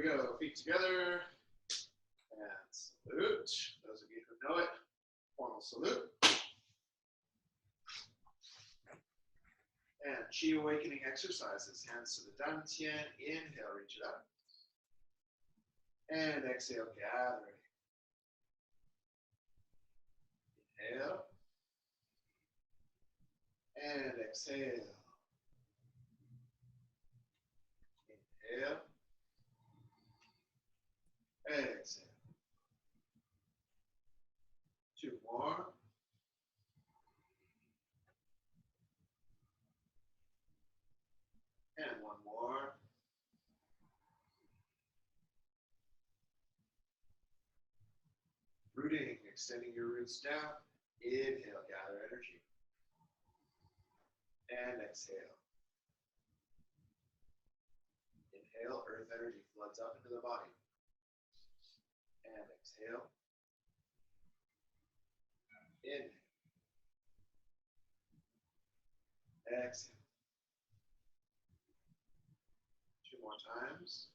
go. Feet together. And salute. Those of you who know it, formal salute. And Qi awakening exercises. Hands to the dantian. Inhale, reach it up. And exhale, gathering. Inhale. And exhale. Inhale. Exhale. 2 more. And 1 more. Rooting, extending your roots down. Inhale, gather energy. And exhale. Inhale, earth energy floods up into the body. And exhale. Inhale. Exhale. 2 more times.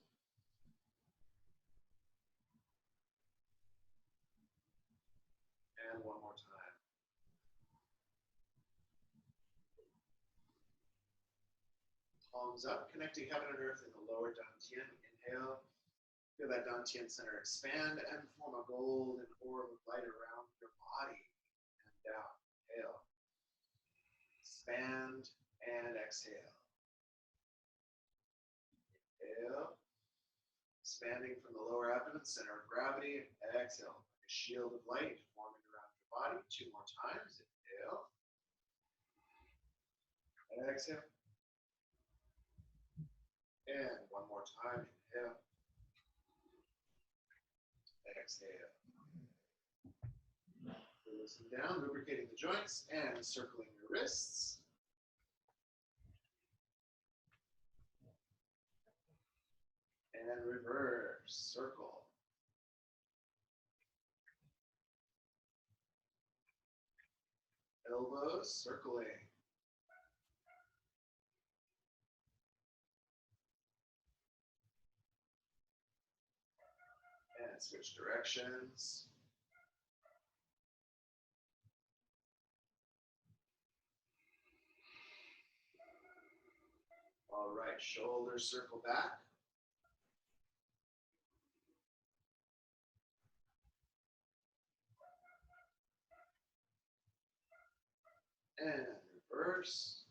And 1 more time. Palms up, connecting heaven and earth in the lower dantian. Inhale. Feel that dantian center expand and form a golden orb of light around your body and down. Inhale. Expand and exhale. Inhale. Expanding from the lower abdomen, center of gravity. Exhale. Like a shield of light forming around your body. 2 more times. Inhale. Exhale. And 1 more time. Inhale. Exhale. Releasing down, lubricating the joints and circling your wrists. And reverse, circle. Elbows circling. And switch directions. All right, shoulders circle back. And reverse.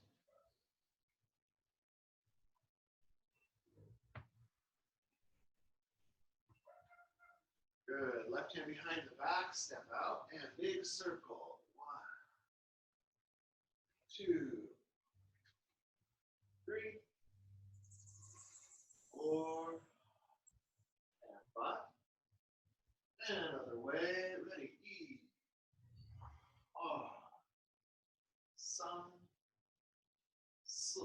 Good. Left hand behind the back, step out, and big circle. 1, 2, 3, 4, and 5. And another way. Ready. E. R. Sun. Si.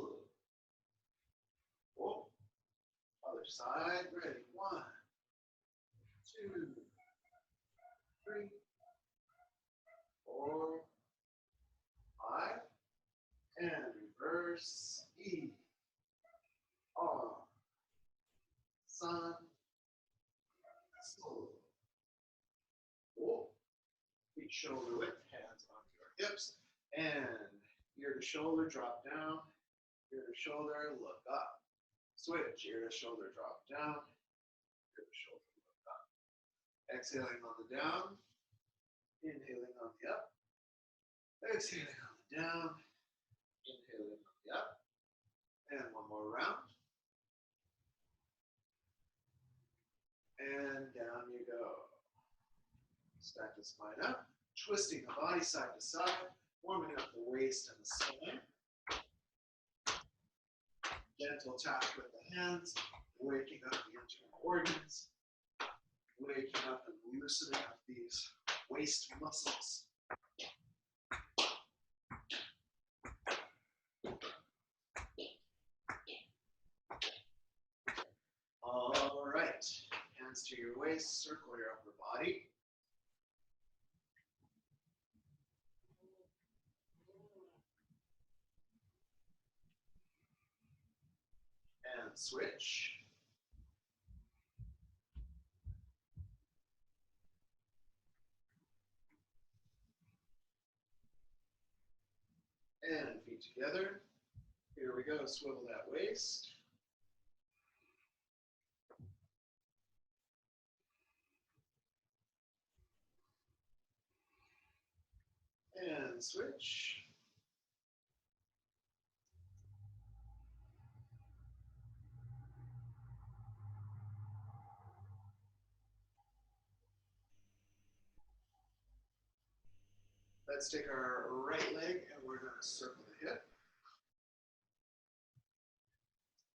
Oh. Other side. Ready. 1, 2, 3, 4, 5. And reverse. E. R. Sun. Slow. Oh. Feet shoulder width, hands onto your hips. And ear to shoulder, drop down. Ear to shoulder, look up. Switch, ear to shoulder, drop down. Ear to shoulder, look up. Exhaling on the down. Inhaling on the up. Exhaling on the down. Inhaling on the up. And 1 more round. And down you go. Stack the spine up, twisting the body side to side, warming up the waist and the spine. Gentle tap with the hands, waking up the internal organs, waking up and loosening up these waist muscles. All right, hands to your waist, circle your upper body. And switch. together. Here we go, swivel that waist. And switch. Let's take our right leg and we're going to circle the hip.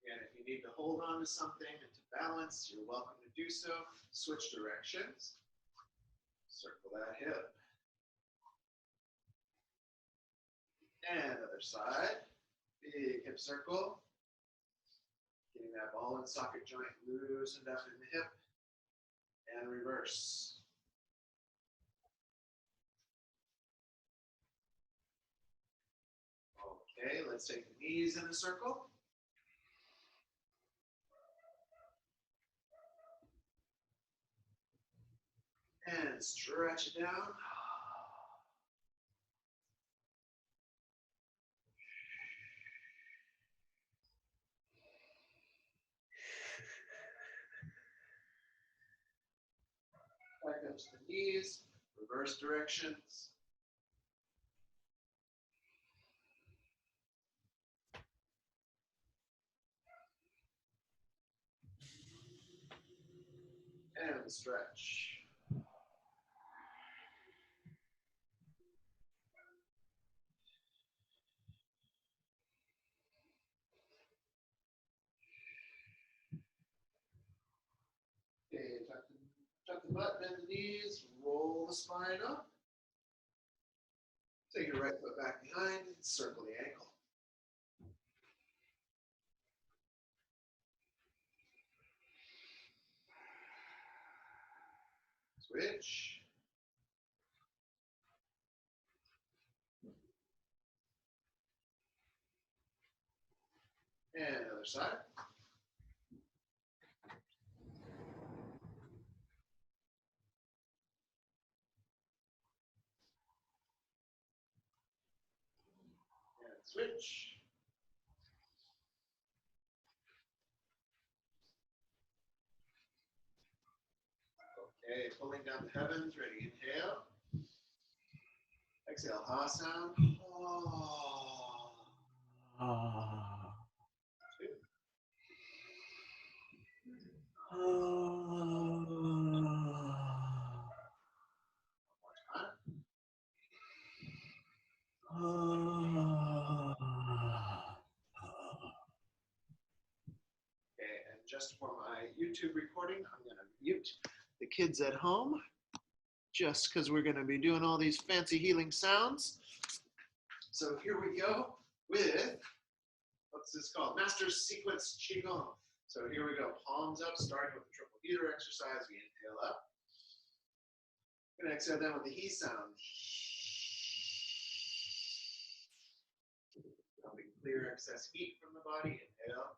And if you need to hold on to something and to balance, you're welcome to do so. Switch directions. Circle that hip. And other side. Big hip circle. Getting that ball and socket joint loosened up in the hip. And reverse. Okay, let's take the knees in a circle. And stretch it down. Back up to the knees, reverse directions. And stretch. Okay, tuck the butt, bend the knees, roll the spine up. Take your right foot back behind and circle the ankle. Switch. And other side. And switch. Okay, pulling down the heavens, ready, inhale. Exhale, ha sound. Two. Okay, and just for my YouTube recording, I'm going to mute the kids at home just because we're going to be doing all these fancy healing sounds. So here we go with, what's this called? Master Sequence Qigong. So here we go, palms up, starting with the triple heater exercise. We inhale up. We're going to exhale down with the he sound. Helping clear excess heat from the body. Inhale.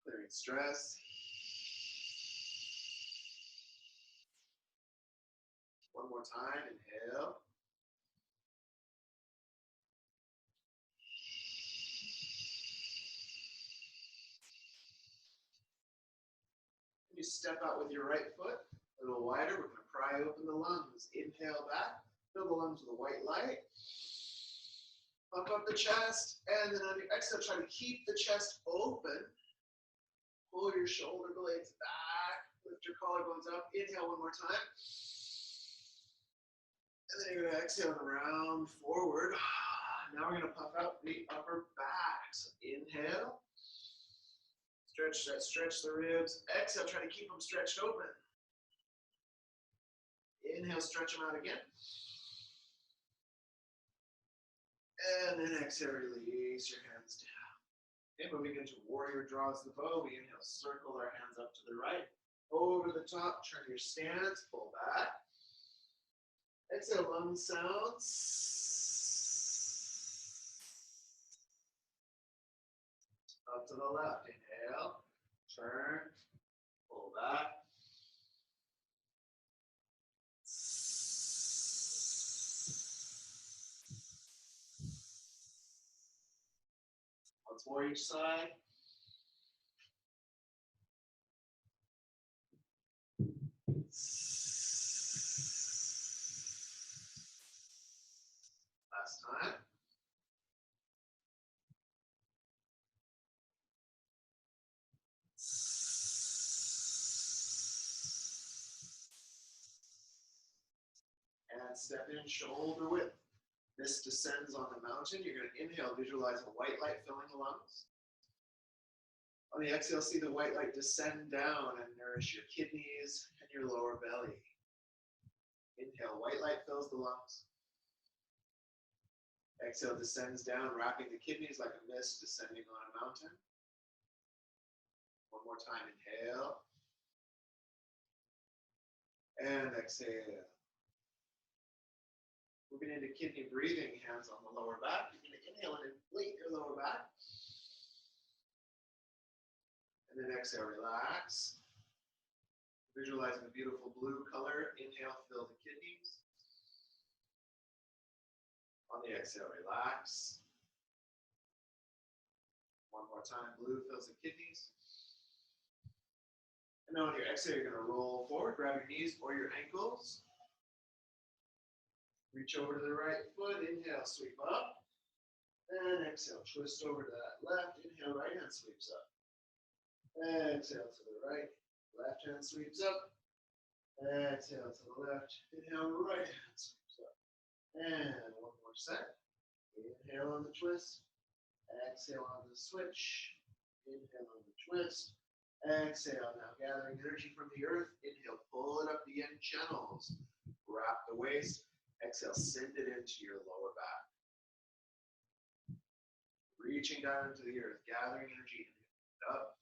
Clearing stress. One more time, inhale. You step out with your right foot, a little wider. We're going to pry open the lungs. Inhale back, fill the lungs with a white light. Pump up the chest, and then on your exhale, try to keep the chest open. Pull your shoulder blades back, lift your collarbones up. Inhale one more time. And then you're going to exhale and round forward. Now we're going to puff out the upper back. So inhale. Stretch, stretch, stretch the ribs. Exhale, try to keep them stretched open. Inhale, stretch them out again. And then exhale, release your hands down. Okay, moving into warrior draws the bow. We inhale, circle our hands up to the right. Over the top, turn your stance, pull back. Exhale, lung sounds. Up to the left, inhale, turn, pull back. 4 each side. Last time. And step in shoulder width. This descends on the mountain. You're going to inhale, visualize a white light filling the lungs. On the exhale, see the white light descend down and nourish your kidneys and your lower belly. Inhale, white light fills the lungs. Exhale, descends down, wrapping the kidneys like a mist descending on a mountain. One more time, inhale. And exhale. Moving into kidney breathing, hands on the lower back. You're going to inhale and inflate your lower back. And then exhale, relax. Visualizing a beautiful blue color. Inhale, fill the kidneys. On the exhale, relax. One more time, blue fills the kidneys. And now on your exhale, you're going to roll forward, grab your knees or your ankles. Reach over to the right foot, inhale, sweep up. And exhale, twist over to that left. Inhale, right hand sweeps up. Exhale to the right, left hand sweeps up. Exhale to the left, inhale, right hand sweeps up. And one more set. Inhale on the twist. Exhale on the switch. Inhale on the twist. Exhale, now gathering energy from the earth. Inhale, pull it up the yin channels. Wrap the waist. Exhale, send it into your lower back. Reaching down into the earth, gathering energy, up,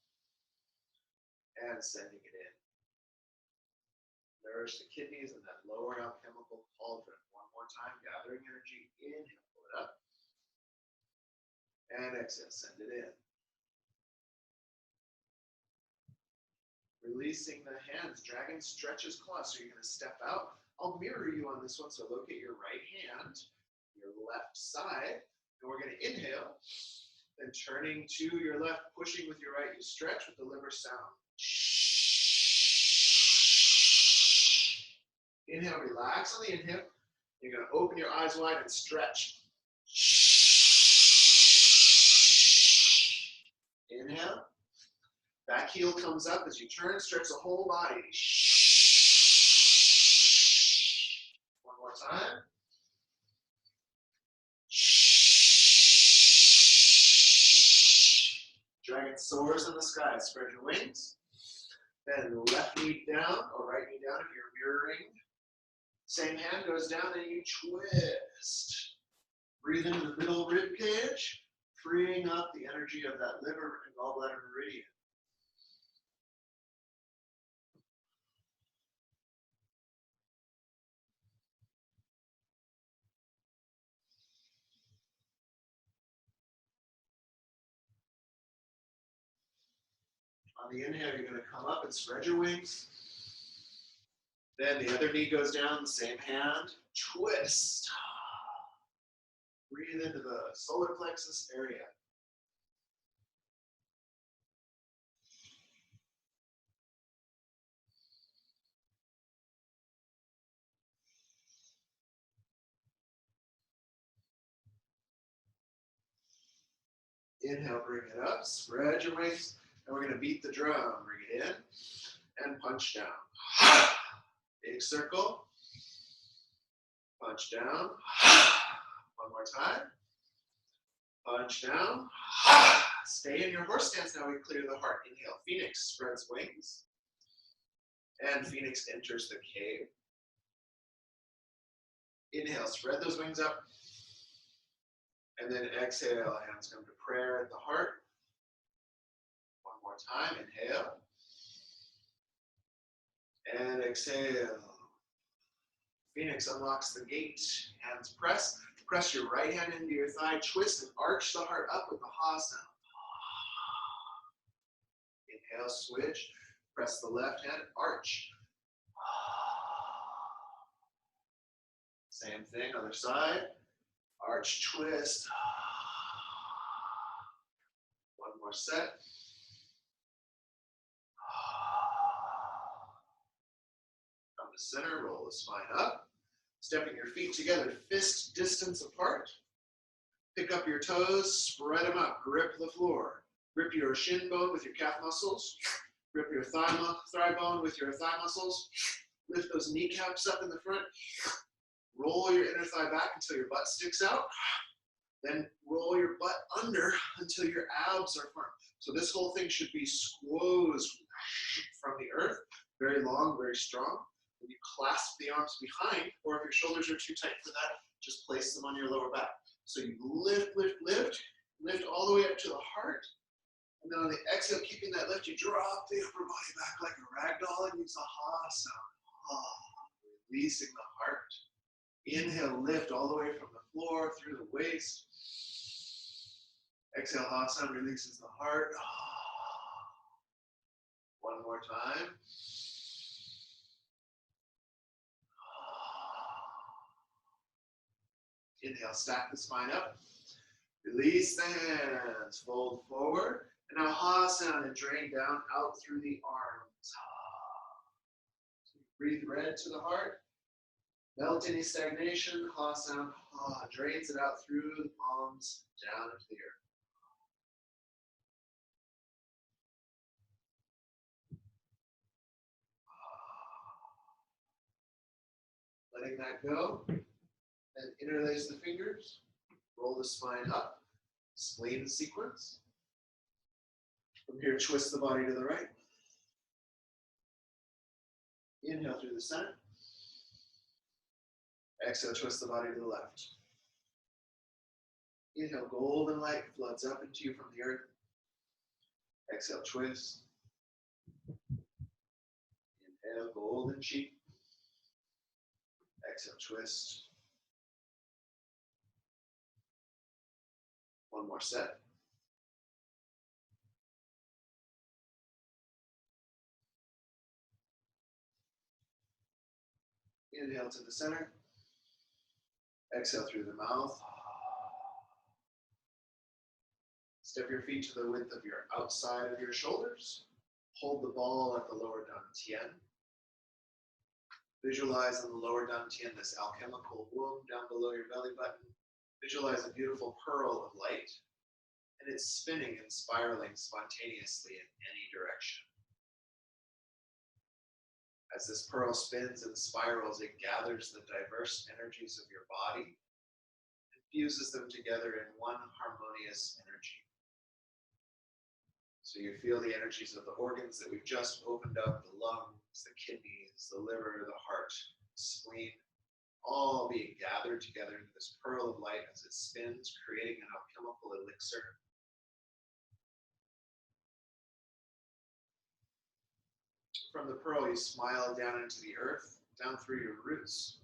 and sending it in. Nourish the kidneys and that lower alchemical cauldron. One more time, gathering energy, inhale, pull it up, and exhale, send it in. Releasing the hands, dragon stretches claws, so you're going to step out. I'll mirror you on this one, so locate your right hand, your left side, and we're going to inhale, then turning to your left, pushing with your right, you stretch with the liver sound. Inhale, relax on the inhale. You're going to open your eyes wide and stretch. Inhale. Back heel comes up as you turn, stretch the whole body. One more time. Dragon soars in the sky. Spread your wings. Then left knee down or right knee down if you're mirroring. Same hand goes down and you twist. Breathe into the middle rib cage, freeing up the energy of that liver and gallbladder meridian. On the inhale, you're going to come up and spread your wings. Then the other knee goes down, same hand, twist. Breathe into the solar plexus area. Inhale, bring it up, spread your wings, and we're going to beat the drum. Bring it in and punch down. Big circle. Punch down. One more time. Punch down. Stay in your horse stance now. We clear the heart. Inhale. Phoenix spreads wings. And Phoenix enters the cave. Inhale. Spread those wings up. And then exhale. Hands come to prayer at the heart. One more time. Inhale. And exhale. Phoenix unlocks the gate. Hands press. Press your right hand into your thigh. Twist and arch the heart up with the ha sound. Inhale, switch. Press the left hand, arch. Same thing, other side. Arch, twist. One more set. From the center, roll the spine up. Stepping your feet together, fist distance apart. Pick up your toes, spread them out, grip the floor. Grip your shin bone with your calf muscles. Grip your thigh bone with your thigh muscles. Lift those kneecaps up in the front. Roll your inner thigh back until your butt sticks out. Then roll your butt under until your abs are firm. So this whole thing should be squoze from the earth. Very long, very strong. When you clasp the arms behind, or if your shoulders are too tight for that, just place them on your lower back. So you lift, lift, lift, lift all the way up to the heart. And then on the exhale, keeping that lift, you drop the upper body back like a rag doll and use the ha sound. Ah, releasing the heart. Inhale, lift all the way from the floor through the waist. Exhale, ha sound releases the heart. Ah. One more time. Inhale, stack the spine up. Release the hands, fold forward. And now ha sound and drain down out through the arms. Breathe red to the heart. Melt any stagnation. Ha sound, ha, drains it out through the palms, down into the earth. Letting that go. And interlace the fingers. Roll the spine up. Spleen sequence. From here, twist the body to the right. Inhale through the center. Exhale, twist the body to the left. Inhale, golden light floods up into you from the earth. Exhale, twist. Inhale, golden cheek. Exhale, twist. One more set. Inhale to the center. Exhale through the mouth. Step your feet to the width of your outside of your shoulders. Hold the ball at the lower dantian. Visualize on the lower dantian this alchemical womb down below your belly button. Visualize a beautiful pearl of light, and it's spinning and spiraling spontaneously in any direction. As this pearl spins and spirals, it gathers the diverse energies of your body and fuses them together in one harmonious energy. So you feel the energies of the organs that we've just opened up, the lungs, the kidneys, the liver, the heart, spleen, all being gathered together into this pearl of light as it spins, creating an alchemical elixir. From the pearl, you smile down into the earth, down through your roots.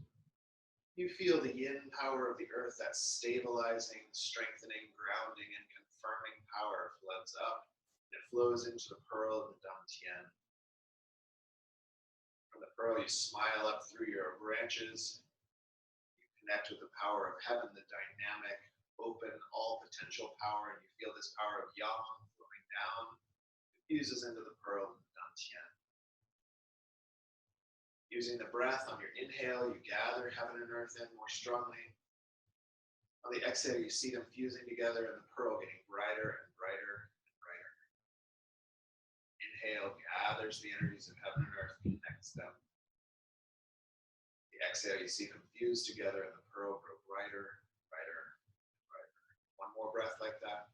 You feel the yin power of the earth, that stabilizing, strengthening, grounding, and confirming power floods up. It flows into the pearl of the dantian. From the pearl, you smile up through your branches. You connect with the power of heaven, the dynamic, open, all potential power, and you feel this power of yang flowing down. It fuses into the pearl of the dantian. Using the breath on your inhale, you gather heaven and earth in more strongly. On the exhale, you see them fusing together and the pearl getting brighter and brighter and brighter. Inhale gathers the energies of heaven and earth, connects them. The exhale, you see them fuse together and the pearl grow brighter, brighter, and brighter. One more breath like that.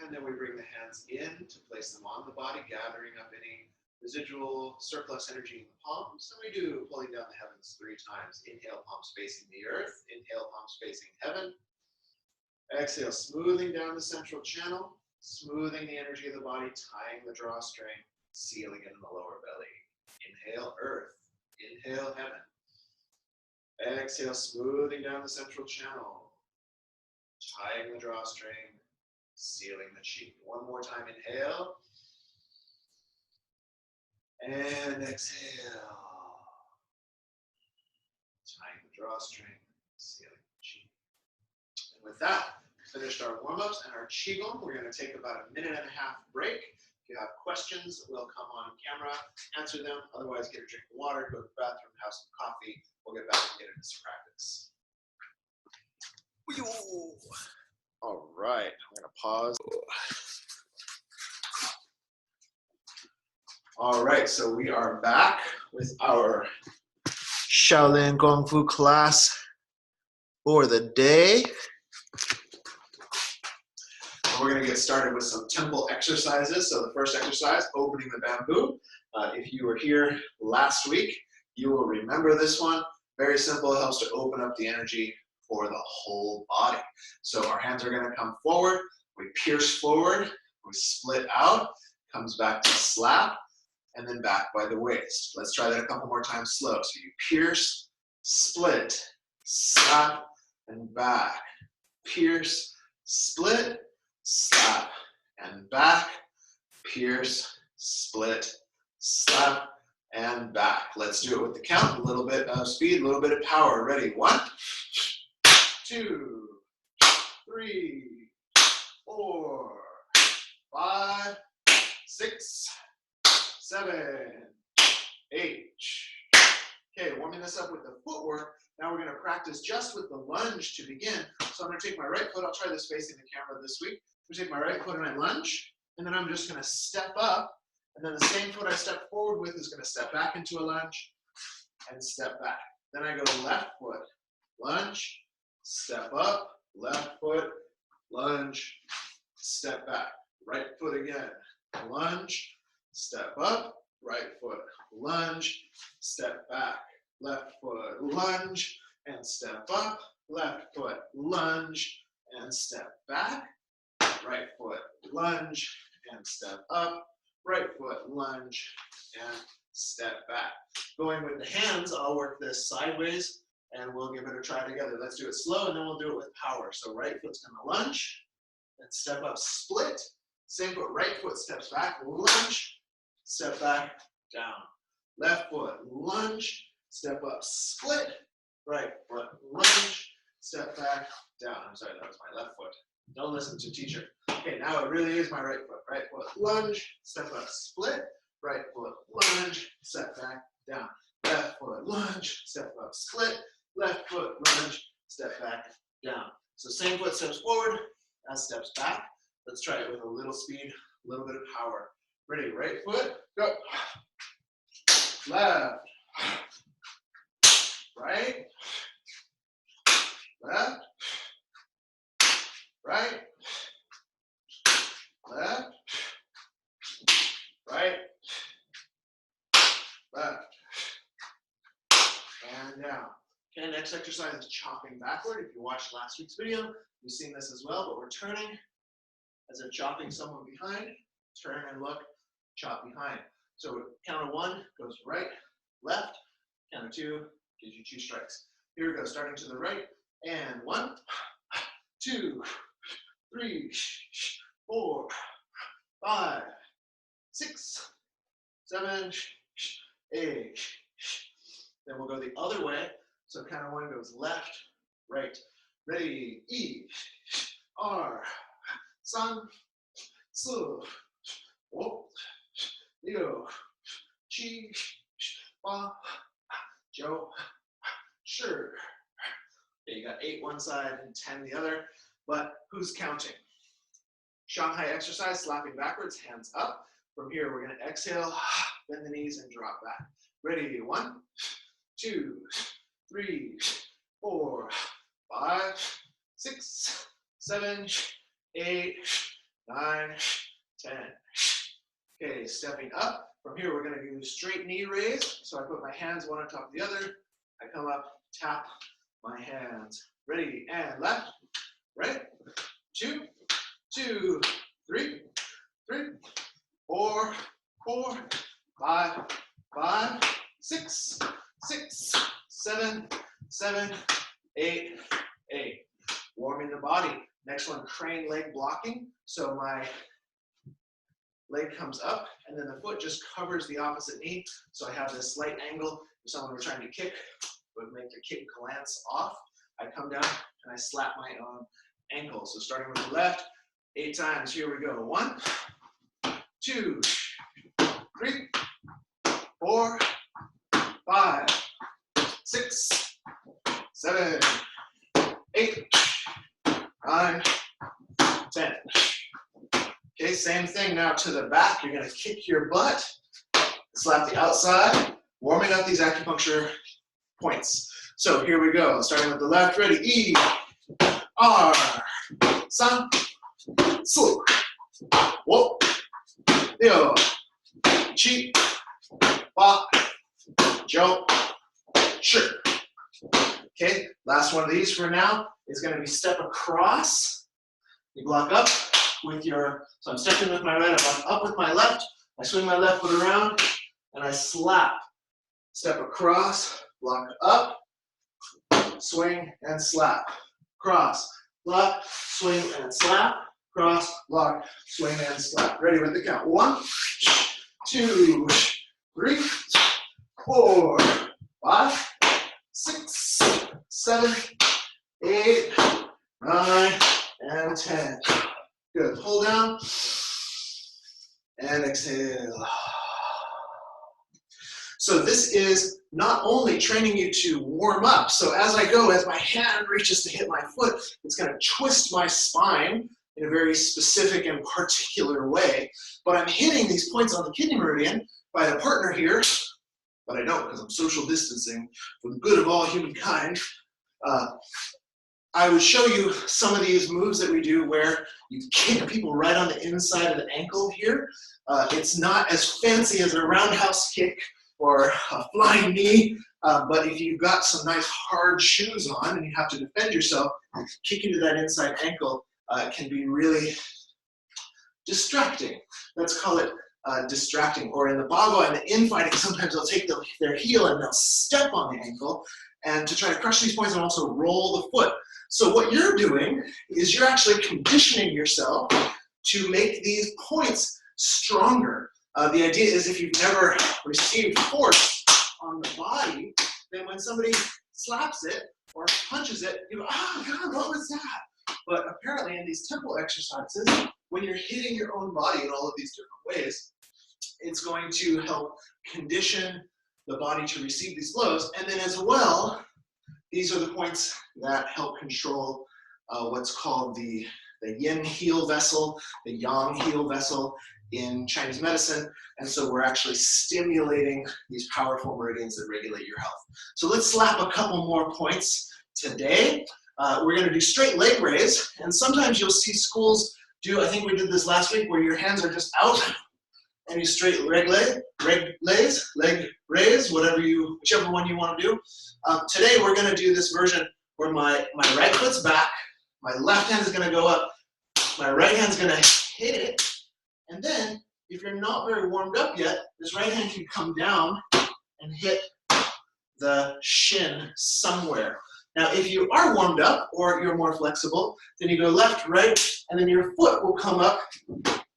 And then we bring the hands in to place them on the body, gathering up any residual surplus energy in the palms. And we do pulling down the heavens 3 times. Inhale, palms facing the earth. Inhale, palms facing heaven. Exhale, smoothing down the central channel, smoothing the energy of the body, tying the drawstring, sealing it in the lower belly. Inhale, earth. Inhale, heaven. Exhale, smoothing down the central channel, tying the drawstring, sealing the cheek. One more time, inhale. And exhale. Tying the drawstring, And with that, finished our warm-ups and our qigong. We're going to take about a 1.5 minute break. If you have questions, we'll come on camera, answer them. Otherwise, get a drink of water, go to the bathroom, have some coffee. We'll get back and get into some practice. All right, I'm going to pause. All right, so we are back with our Shaolin Kung Fu class for the day. We're going to get started with some temple exercises. So the first exercise, opening the bamboo. If you were here last week, you will remember this one. Very simple, it helps to open up the energy for the whole body. So our hands are going to come forward, we pierce forward, we split out, comes back to slap, and then back by the waist. Let's try that a couple more times slow. So you pierce, split, slap, and back. Pierce, split, slap, and back. Pierce, split, slap, and back. Let's do it with the count. A little bit of speed, a little bit of power. Ready? 1, 2, 3, 4, 5, 6, 7, 8. Okay, warming this up with the footwork. Now we're going to practice just with the lunge to begin. So I'm going to take my right foot. I'll try this facing the camera this week. I'm going to take my right foot and I lunge. And then I'm just going to step up. And then the same foot I step forward with is going to step back into a lunge and step back. Then I go left foot, lunge, step up, left foot, lunge, step back. Right foot again, lunge, step up, right foot, lunge, step back. Left foot, lunge, and step up. Left foot, lunge, and step back. Right foot, lunge, and step up. Right foot, lunge, and step back. Going with the hands, I'll work this sideways, and we'll give it a try together. Let's do it slow, and then we'll do it with power. So right foot's going to lunge, and step up, split. Same foot, right foot steps back, lunge, step back, down. Left foot, lunge, step up, split. Right foot, lunge, step back, down. I'm sorry, that was my left foot. Don't listen to teacher. Okay, now it really is my right foot. Right foot, lunge, step up, split. Right foot, lunge, step back, down. Left foot, lunge, step up, split. Left foot, lunge, step back, down. So same foot steps forward, as steps back. Let's try it with a little speed, a little bit of power. Ready, right foot, go. Left, right, left, right, left, right, left, and down. Okay, next exercise is chopping backward. If you watched last week's video, you've seen this as well, but we're turning as if chopping someone behind. Turn and look, chop behind. So count of 1 goes right, left. Count of 2 gives you 2 strikes. Here we go, starting to the right. And 1, 2, 3, 4, 5, 6, 7, 8. Then we'll go the other way. So count of 1 goes left, right. Ready, E, R, San, Su, Wo, Liu, Qi, Ba, Zhou, Shi. Okay, you got 8 one side and 10 the other, but who's counting? Shanghai exercise, slapping backwards, hands up. From here, we're going to exhale, bend the knees, and drop back. Ready? 1, 2, 3, 4, 5, 6, 7, 8, 9, 10. Okay, stepping up. From here, we're going to do straight knee raise. So I put my hands one on top of the other. I come up, tap my hands. Ready, and left, right, 2, 2, 3, 3, 4, 4, 5, 5, 6, 6, 7, 7, 8, 8. Warming the body. Next one, crane leg blocking. So my leg comes up, and then the foot just covers the opposite knee. So I have this slight angle. If someone were trying to kick, would make the kick glance off. I come down and I slap my own ankle. So starting with the left, 8 times. Here we go. 1, 2, 3, 4, 5, 6, 7, 8, 9, 10. Okay, same thing now to the back. You're going to kick your butt, slap the outside, warming up these acupuncture points. So here we go. Starting with the left. Ready? E, R, san, su, wo, ryo, chi, ba, jiu, shi. Okay, last one of these for now is going to be step across. You block up with your, so I'm stepping with my right, I block up with my left, I swing my left foot around, and I slap. Step across, block up, swing and slap. Cross, block, swing and slap. Cross, block, swing and slap. Ready with the count. 1, 2, 3, 4, 5, 6, 7, 8, 9, and 10. Good. Pull down and exhale. So this is not only training you to warm up. So as I go, as my hand reaches to hit my foot, it's going to twist my spine in a very specific and particular way. But I'm hitting these points on the kidney meridian by the partner here, but I don't because I'm social distancing for the good of all humankind. I would show you some of these moves that we do where you kick people right on the inside of the ankle here. It's not as fancy as a roundhouse kick or a flying knee, but if you've got some nice hard shoes on and you have to defend yourself, kicking to that inside ankle can be really distracting. Let's call it distracting. Or in the bago and the infighting, sometimes they'll take their heel and they'll step on the ankle and to try to crush these points and also roll the foot. So what you're doing is you're actually conditioning yourself to make these points stronger. The idea is if you've never received force on the body, then when somebody slaps it or punches it, you go, oh God, what was that? But apparently in these temple exercises, when you're hitting your own body in all of these different ways, it's going to help condition the body to receive these blows. And then as well, these are the points that help control what's called the yin heel vessel, the yang heel vessel in Chinese medicine. And so we're actually stimulating these powerful meridians that regulate your health. So let's slap a couple more points today. We're going to do straight leg raise. And sometimes you'll see schools do, I think we did this last week, where your hands are just out and you straight leg raise, whichever one you want to do. Today we're going to do this version where my right foot's back, my left hand is going to go up, my right hand's going to hit it, and then if you're not very warmed up yet, this right hand can come down and hit the shin somewhere. Now if you are warmed up or you're more flexible, then you go left, right, and then your foot will come up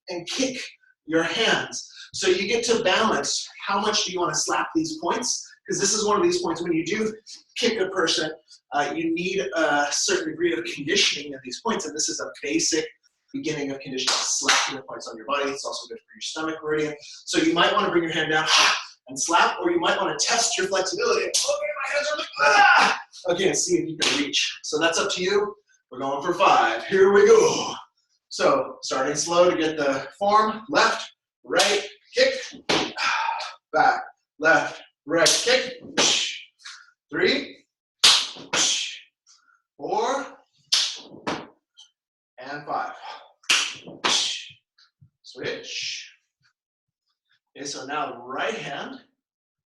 and kick your hands. So you get to balance how much do you want to slap these points, because this is one of these points when you do kick a person, you need a certain degree of conditioning of these points, and this is a basic beginning of conditioning, slapping the points on your body. It's also good for your stomach meridian. So you might want to bring your hand down and slap, or you might want to test your flexibility. Okay, my hands are like, ah! Okay, and see if you can reach. So that's up to you. We're going for 5. Here we go. So starting slow to get the form. Left, right, kick, back, left, right, kick. 3, 4, and 5. Switch. Okay, so now right hand,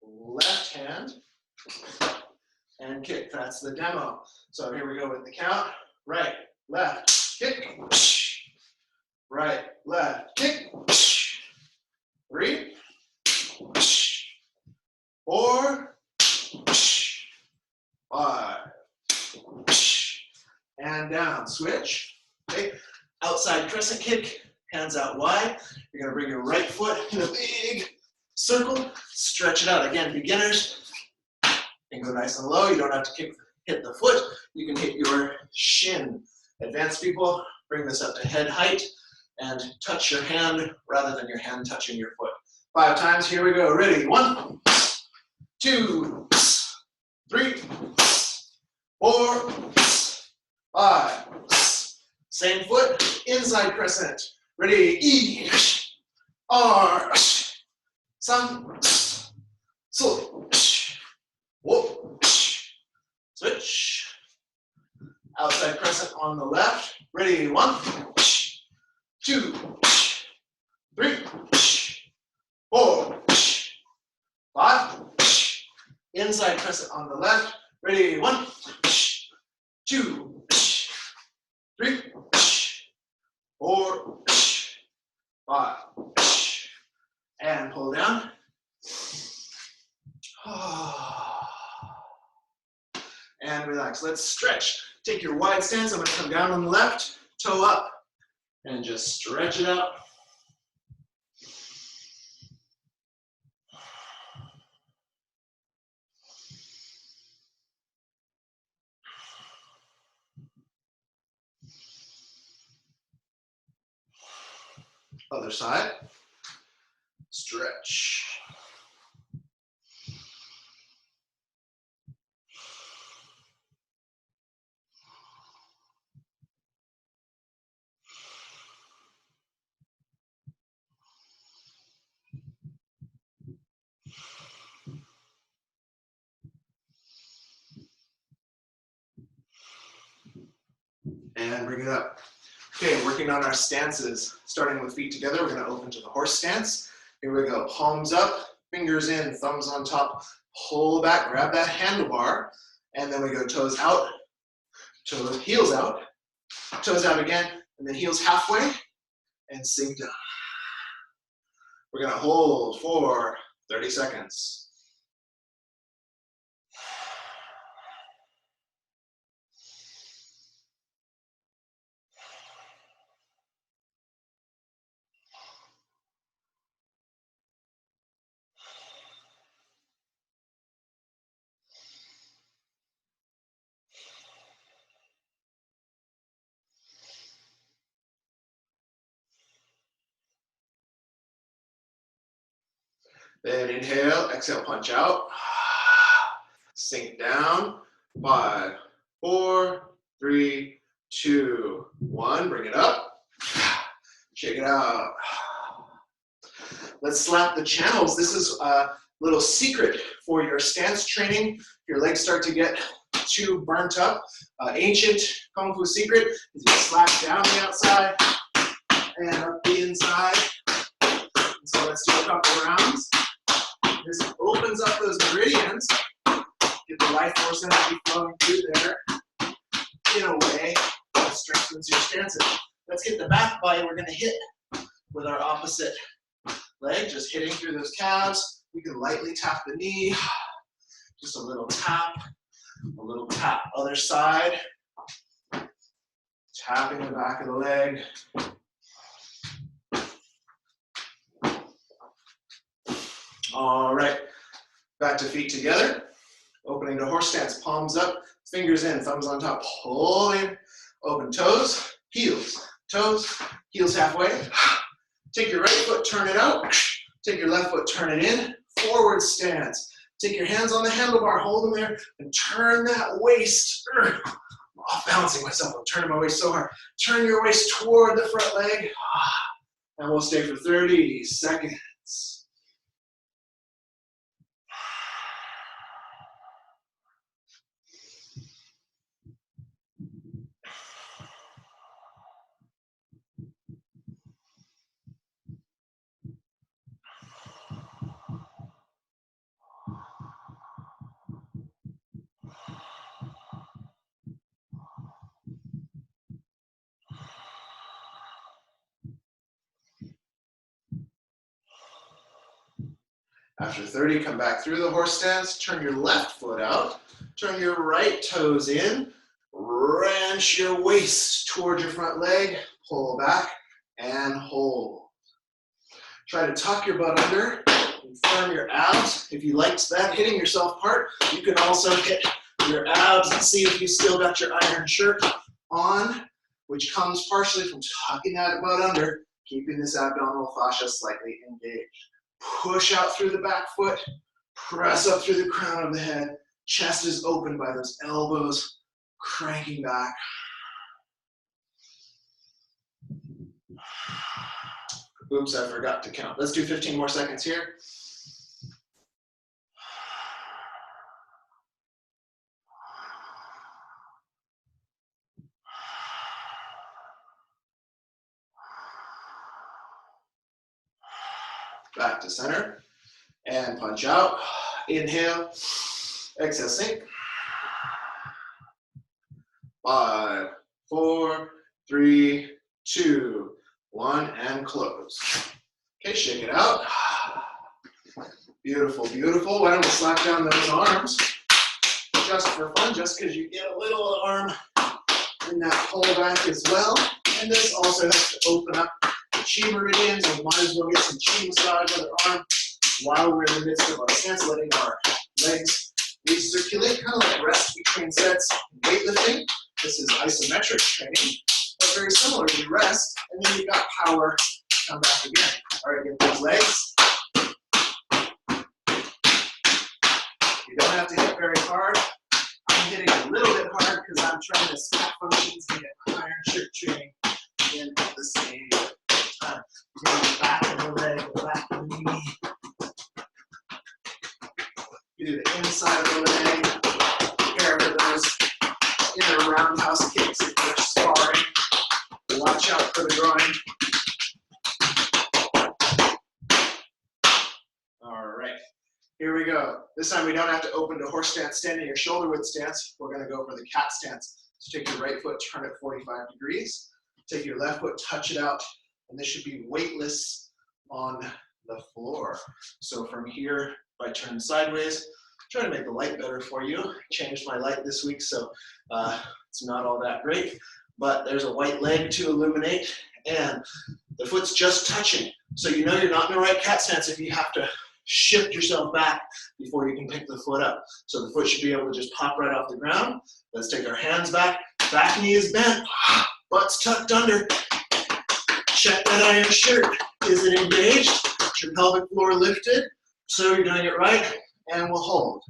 left hand, and kick. That's the demo. So here we go with the count. Right, left, kick. Right, left, kick. 3, 4, 5, and down. Switch. Okay. Outside crescent kick, hands out wide. You're gonna bring your right foot in a big circle, stretch it out. Again, beginners can go nice and low. You don't have to hit the foot. You can hit Advanced people, bring this up to head height and touch your hand rather than your hand touching your foot. 5 times, here we go. Ready, 1, 2, 3, 4, 5. Same foot, inside crescent. Ready, E, R, San, So, whoop, switch. Outside crescent on the left. Ready, 1, 2, 3, 4, 5. Inside crescent on the left. Ready, 1, 2, 3, 4, 5. And pull down. And relax. Let's stretch. Take your wide stance. I'm going to come down on the left, toe up, and just stretch it out. Other side. Stretch. And bring it up. Okay, working on our stances. Starting with feet together, we're going to open to the horse stance. Here we go. Palms up, fingers in, thumbs on top. Pull back, grab that handlebar, and then we go toes out, toes, heels out, toes out again, and then heels halfway, and sink down. We're going to hold for 30 seconds. Then inhale, exhale, punch out. Sink down. 5, 4, 3, 2, 1. Bring it up. Shake it out. Let's slap the channels. This is a little secret for your stance training. If your legs start to get too burnt up, ancient Kung Fu secret is you slap down the outside and up the inside. And so let's do a couple rounds. This opens up those meridians, get the life force energy flowing through there in a way that strengthens your stances. Let's get the back body we're going to hit with our opposite leg, just hitting through those calves. We can lightly tap the knee, just a little tap, other side, tapping the back of the leg. All right, back to feet together. Opening to horse stance, palms up, fingers in, thumbs on top, pull in, open toes, heels, heels halfway. Take your right foot, turn it out. Take your left foot, turn it in, forward stance. Take your hands on the handlebar, hold them there, and turn that waist. Off balancing myself, I'm turning my waist so hard. Turn your waist toward the front leg, and we'll stay for 30 seconds. After 30, come back through the horse stance, turn your left foot out, turn your right toes in, wrench your waist toward your front leg, pull back, and hold. Try to tuck your butt under and firm your abs. If you liked that, hitting yourself hard, you can also hit your abs and see if you still got your iron shirt on which comes partially from tucking that butt under, keeping this abdominal fascia slightly engaged. Push out through the back foot, press up through the crown of the head, chest is open by those elbows, cranking back. Oops, I forgot to count. Let's do 15 more seconds here. Back to center and punch out. Inhale, exhale, sink. 5, 4, 3, 2, 1, and close. Okay, shake it out. Beautiful, beautiful. Why don't we slap down those arms just for fun, just because you get a little arm in that pullback as well. And this also has to open up the chi meridians, and we might as well get some chi massage on the arm while we're in the midst of our stance, letting our legs recirculate, kind of like rest between sets in weightlifting. This is isometric training, but very similar. You rest, and then you've got power, come back again. All right, get those legs. You don't have to hit very hard. I'm hitting a little bit hard because I'm trying to stack functions and get iron shirt training in at the same time. You're going to back of the leg, the back of the knee. You do the inside of the leg, prepare for those inner roundhouse kicks if you're sparring. Watch out for the groin. All right, here we go. This time we don't have to open to horse stance, standing or shoulder width stance. We're going to go for the cat stance. So take your right foot, turn it 45 degrees. Take your left foot, touch it out, and this should be weightless on the floor. So from here, if I turn sideways, try to make the light better for you. Changed my light this week, so it's not all that great. But there's a white leg to illuminate, and the foot's just touching. So you know you're not in the right cat stance if you have to shift yourself back before you can pick the foot up. So the foot should be able to just pop right off the ground. Let's take our hands back. Back knee is bent. Butt's tucked under. Check that iron shirt. Is it engaged? Is your pelvic floor lifted? So you're doing it right, and we'll hold.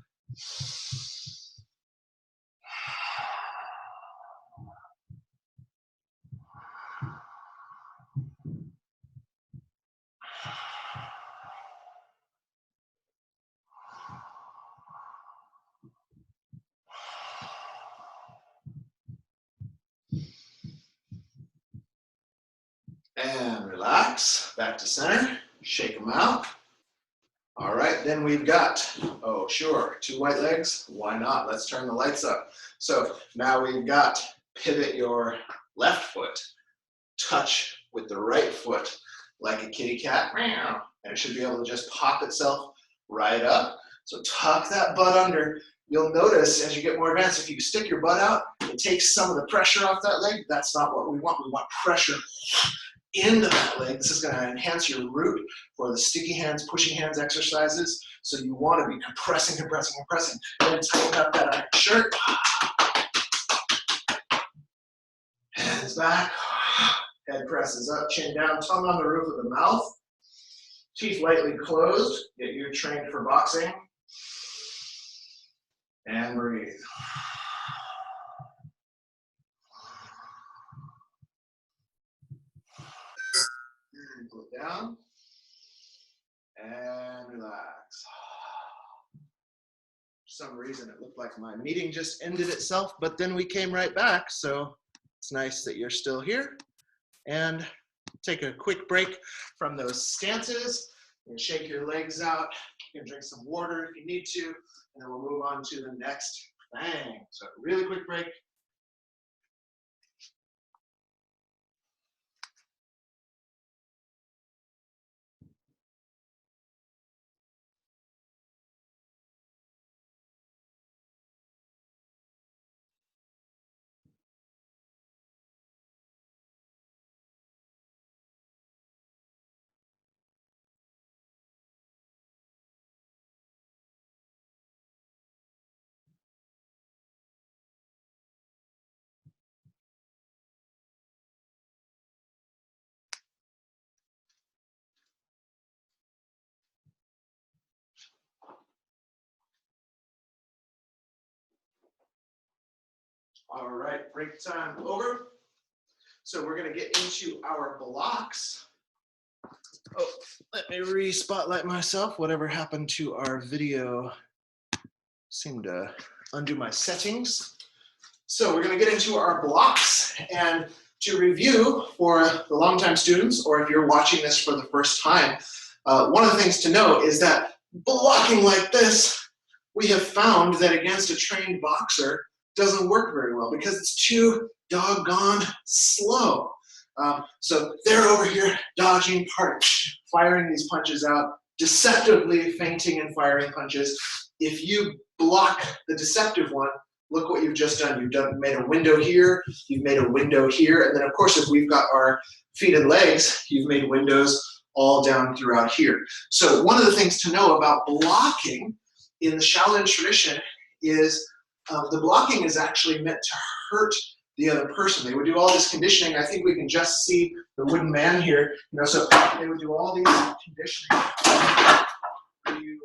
And relax, back to center, shake them out. All right, then we've got, oh sure, 2 white legs, why not? Let's turn the lights up. So now we've got pivot your left foot, touch with the right foot like a kitty cat, and it should be able to just pop itself right up. So tuck that butt under. You'll notice as you get more advanced, if you stick your butt out, it takes some of the pressure off that leg. That's not what we want. We want pressure into that leg. This is going to enhance your root for the sticky hands, pushing hands exercises. So you want to be compressing, compressing, compressing. Then tighten up that iron shirt. Hands back. Head presses up, chin down, tongue on the roof of the mouth. Teeth lightly closed. Get you trained for boxing. And breathe. And pull it down. And relax. For some reason, it looked like my meeting just ended itself, but then we came right back. So it's nice that you're still here. And take a quick break from those stances. And shake your legs out. You can drink some water if you need to. And then we'll move on to the next thing. So really quick break. All right, break time over. So we're going to get into our blocks. Oh, let me re-spotlight myself. Whatever happened to our video seemed to undo my settings. So we're going to get into our blocks. And to review for the longtime students, or if you're watching this for the first time, one of the things to know is that blocking like this, we have found that against a trained boxer doesn't work very well because it's too doggone slow. So they're over here dodging, firing these punches out, deceptively feinting and firing punches. If you block the deceptive one, look what you've just done. You've made a window here, you've made a window here, and then of course if we've got our feet and legs, you've made windows all down throughout here. So one of the things to know about blocking in the Shaolin tradition is the blocking is actually meant to hurt the other person. They would do all this conditioning. I think we can just see the wooden man here. So they would do all these conditioning. You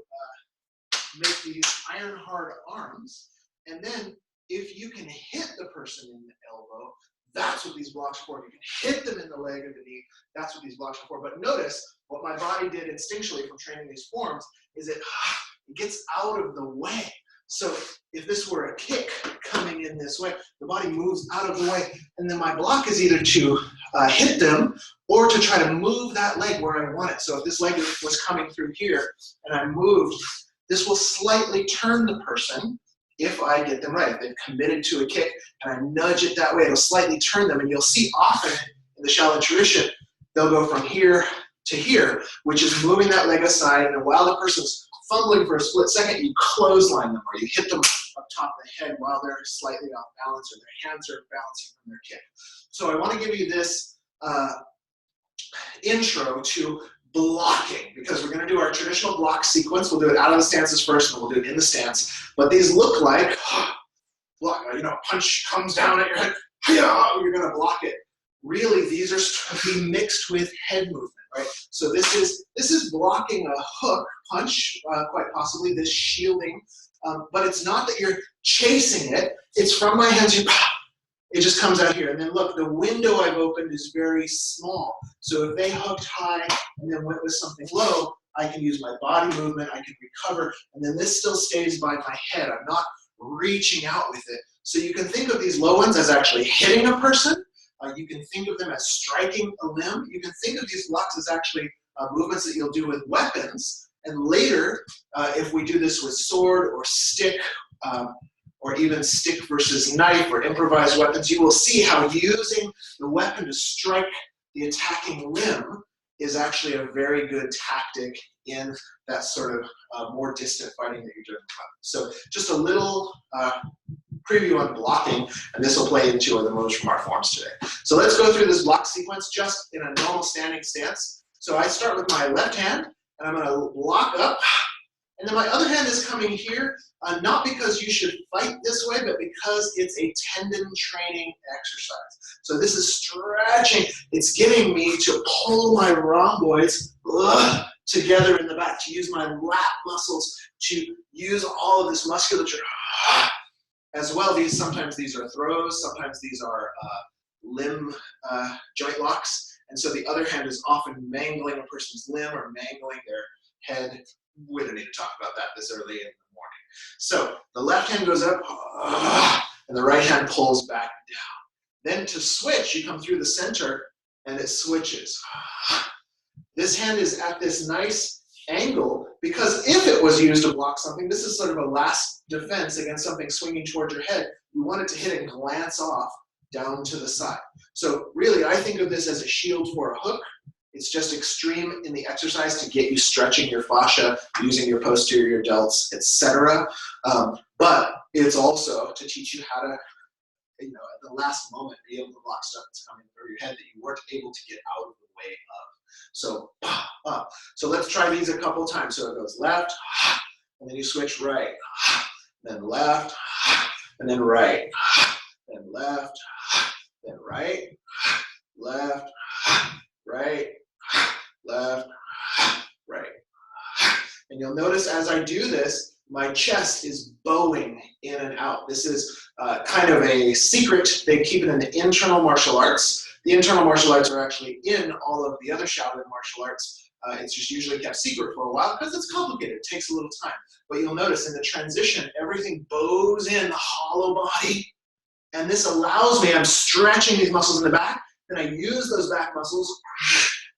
make these iron hard arms, and then if you can hit the person in the elbow, that's what these blocks are for. If you can hit them in the leg or the knee, that's what these blocks are for. But notice what my body did instinctually from training these forms is it gets out of the way. So if this were a kick coming in this way, the body moves out of the way, and then my block is either to hit them or to try to move that leg where I want it. So if this leg was coming through here and I moved, this will slightly turn the person if I get them right. If they've committed to a kick and I nudge it that way, it'll slightly turn them. And you'll see often in the Shaolin tradition, they'll go from here to here, which is moving that leg aside. And while the person's fumbling for a split second, you clothesline them or you hit them up top of the head while they're slightly off balance or their hands are bouncing from their kick. So I want to give you this intro to blocking, because we're going to do our traditional block sequence. We'll do it out of the stances first, and we'll do it in the stance. But these look like, punch comes down at your head, you're going to block it. Really, these are to be mixed with head movement, right? So this is blocking a hook punch, quite possibly, this shielding. But it's not that you're chasing it. It's from my hands, it just comes out here. And then look, the window I've opened is very small. So if they hooked high and then went with something low, I can use my body movement, I can recover, and then this still stays by my head. I'm not reaching out with it. So you can think of these low ones as actually hitting a person. You can think of them as striking a limb. You can think of these blocks as actually movements that you'll do with weapons. And later, if we do this with sword or stick, or even stick versus knife or improvised weapons, you will see how using the weapon to strike the attacking limb is actually a very good tactic in that sort of more distant fighting that you're doing. So just a little preview on blocking, and this will play into the moves from our forms today. So let's go through this block sequence just in a normal standing stance. So I start with my left hand, and I'm going to lock up. And then my other hand is coming here, not because you should fight this way, but because it's a tendon training exercise. So this is stretching. It's getting me to pull my rhomboids together in the back, to use my lat muscles, to use all of this musculature as well. Sometimes these are throws, sometimes these are limb joint locks. And so the other hand is often mangling a person's limb or mangling their head. We don't need to talk about that this early in the morning. So the left hand goes up, and the right hand pulls back down. Then to switch, you come through the center, and it switches. This hand is at this nice angle, because if it was used to block something, this is sort of a last defense against something swinging towards your head. You want it to hit and glance off down to the side. So really, I think of this as a shield for a hook. It's just extreme in the exercise to get you stretching your fascia, using your posterior delts, etc. But it's also to teach you how to, at the last moment, be able to block stuff that's coming through your head that you weren't able to get out of the way of. So let's try these a couple times. So it goes left, and then you switch right, then left, and then right, then left, then right, left, right, left, right. And you'll notice as I do this, my chest is bowing in and out. out. This is kind of a secret. They keep it in the internal martial arts. The internal martial arts are actually in all of the other Shaolin martial arts. It's just usually kept secret for a while because it's complicated. It takes a little time. But you'll notice in the transition, everything bows in, the hollow body. And this allows me, I'm stretching these muscles in the back, and I use those back muscles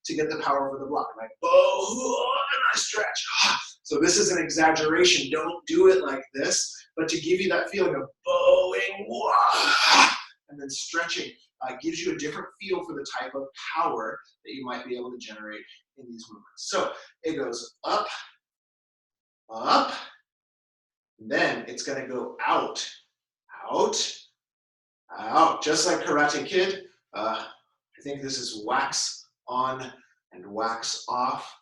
to get the power for the block. And I bow, and I stretch. So this is an exaggeration. Don't do it like this, but to give you that feeling of bowing, and then stretching, gives you a different feel for the type of power that you might be able to generate in these movements. So it goes up, up, then it's going to go out, out, out, just like Karate Kid. I think this is wax on and wax off,